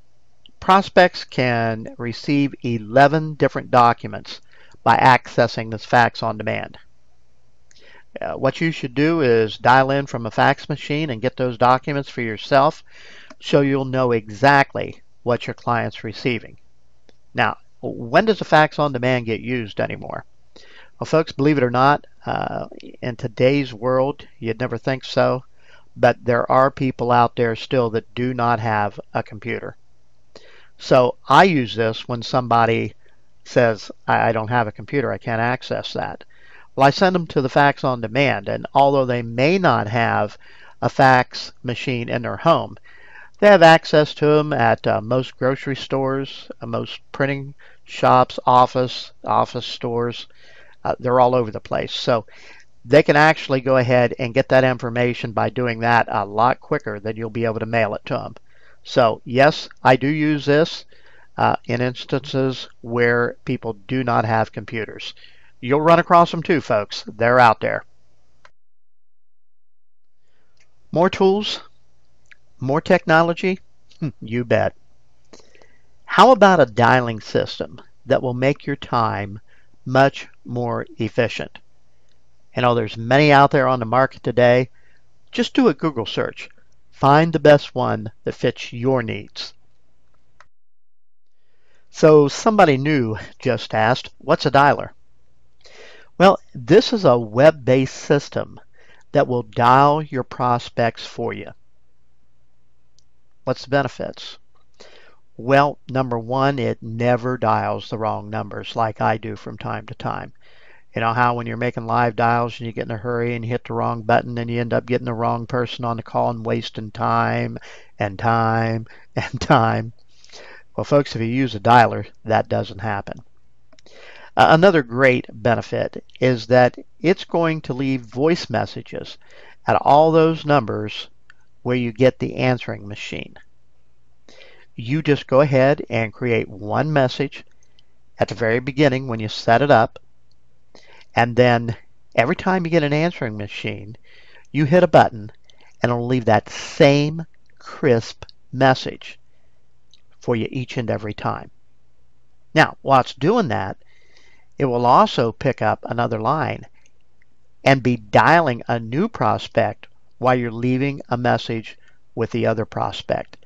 prospects can receive 11 different documents by accessing this fax on demand. What you should do is dial in from a fax machine and get those documents for yourself so you'll know exactly what your client's receiving. Now, when does a fax on demand get used anymore? Well, folks, believe it or not, in today's world, you'd never think so, but there are people out there still that do not have a computer. So I use this when somebody says, I don't have a computer, I can't access that. Well, I send them to the fax on demand, and although they may not have a fax machine in their home, they have access to them at most grocery stores, most printing shops, office stores. They're all over the place. So they can actually go ahead and get that information by doing that a lot quicker than you'll be able to mail it to them. So yes, I do use this in instances where people do not have computers. You'll run across them too, folks. They're out there. More tools? More technology? You bet. How about a dialing system that will make your time much more efficient? You know, there's many out there on the market today. Just do a Google search. Find the best one that fits your needs. So somebody new just asked, what's a dialer? Well, this is a web-based system that will dial your prospects for you. What's the benefits? Well, number one, it never dials the wrong numbers like I do from time to time. You know how when you're making live dials and you get in a hurry and you hit the wrong button and you end up getting the wrong person on the call and wasting time and time and time? Well, folks, if you use a dialer, that doesn't happen. Another great benefit is that it's going to leave voice messages at all those numbers where you get the answering machine. You just go ahead and create one message at the very beginning when you set it up, and then every time you get an answering machine, you hit a button and it'll leave that same crisp message for you each and every time. Now, while it's doing that, it will also pick up another line and be dialing a new prospect while you're leaving a message with the other prospect.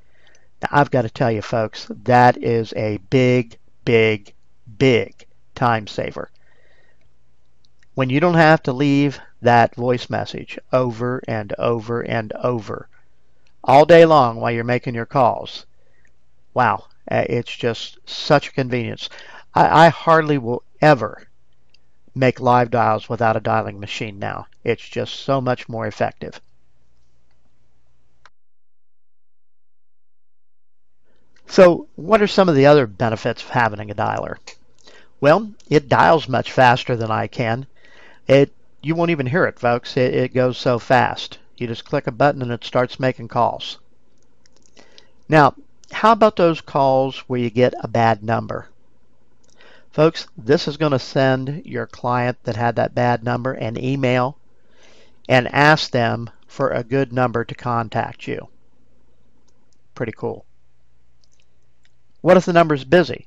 Now, I've got to tell you, folks, that is a big, big, big time saver. When you don't have to leave that voice message over and over and over all day long while you're making your calls, wow, it's just such a convenience. I hardly will ever make live dials without a dialing machine now. It's just so much more effective. So what are some of the other benefits of having a dialer? Well, it dials much faster than I can. You won't even hear it, folks. It goes so fast. You just click a button and it starts making calls. Now, how about those calls where you get a bad number? Folks, this is going to send your client that had that bad number an email and ask them for a good number to contact you. Pretty cool. What if the number's busy?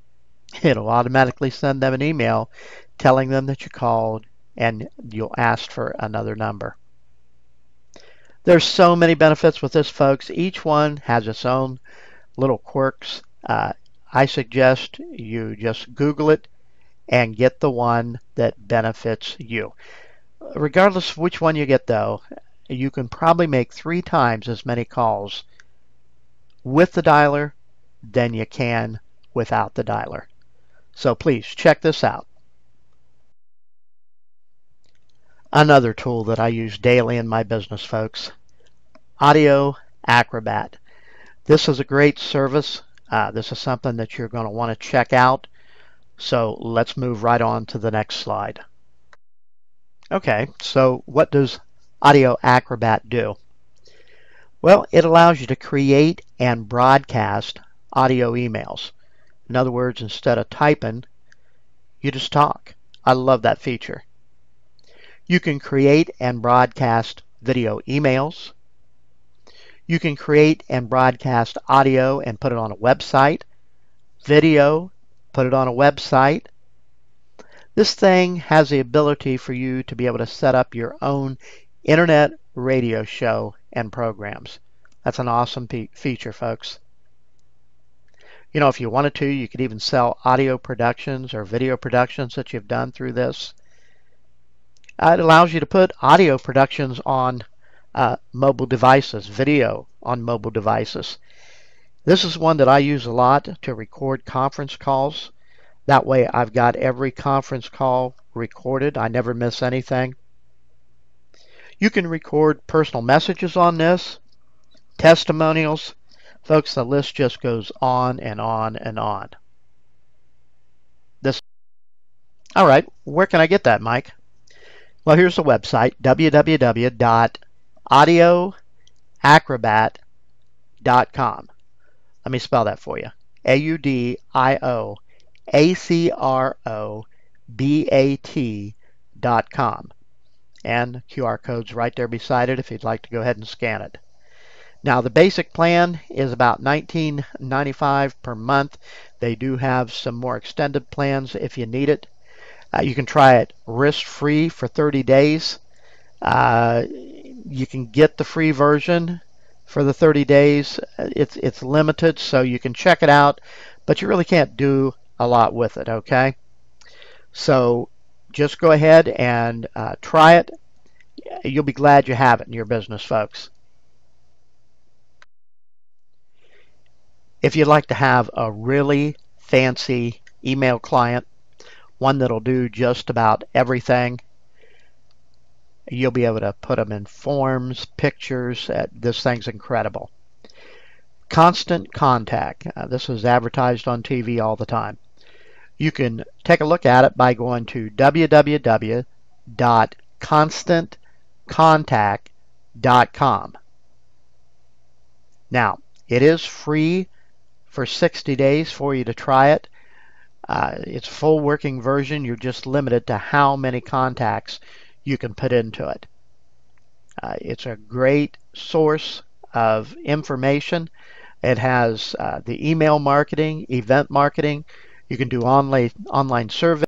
It'll automatically send them an email telling them that you called and you'll ask for another number. There's so many benefits with this, folks. Each one has its own little quirks. I suggest you just Google it and get the one that benefits you. Regardless of which one you get, though, you can probably make 3 times as many calls with the dialer than you can without the dialer. So please check this out. Another tool that I use daily in my business, folks, Audio Acrobat. This is a great service. This is something that you're going to want to check out. So let's move right on to the next slide. Okay, so what does Audio Acrobat do? Well, it allows you to create and broadcast audio emails. In other words, instead of typing, you just talk. I love that feature. You can create and broadcast video emails. You can create and broadcast audio and put it on a website. Video, put it on a website. This thing has the ability for you to be able to set up your own internet radio show and programs. That's an awesome feature, folks. You know, if you wanted to, you could even sell audio productions or video productions that you've done through this. It allows you to put audio productions on mobile devices, video on mobile devices. This is one that I use a lot to record conference calls. That way I've got every conference call recorded. I never miss anything. You can record personal messages on this, testimonials. Folks, the list just goes on and on and on. All right, where can I get that, Mike? Well, here's the website, www.audioacrobat.com. Let me spell that for you. AUDIOACROBAT.com. And QR code's right there beside it if you'd like to go ahead and scan it. Now, the basic plan is about $19.95 per month. They do have some more extended plans if you need it. You can try it risk-free for 30 days. You can get the free version for the 30 days. It's limited, so you can check it out, but you really can't do a lot with it, okay? So just go ahead and try it. You'll be glad you have it in your business, folks. If you'd like to have a really fancy email client, one that'll do just about everything, you'll be able to put them in forms, pictures. This thing's incredible. Constant Contact. This is advertised on TV all the time. You can take a look at it by going to www.constantcontact.com. Now, it is free for 60 days for you to try it. It's a full working version. You're just limited to how many contacts you can put into it. It's a great source of information. It has the email marketing, event marketing. You can do online surveys.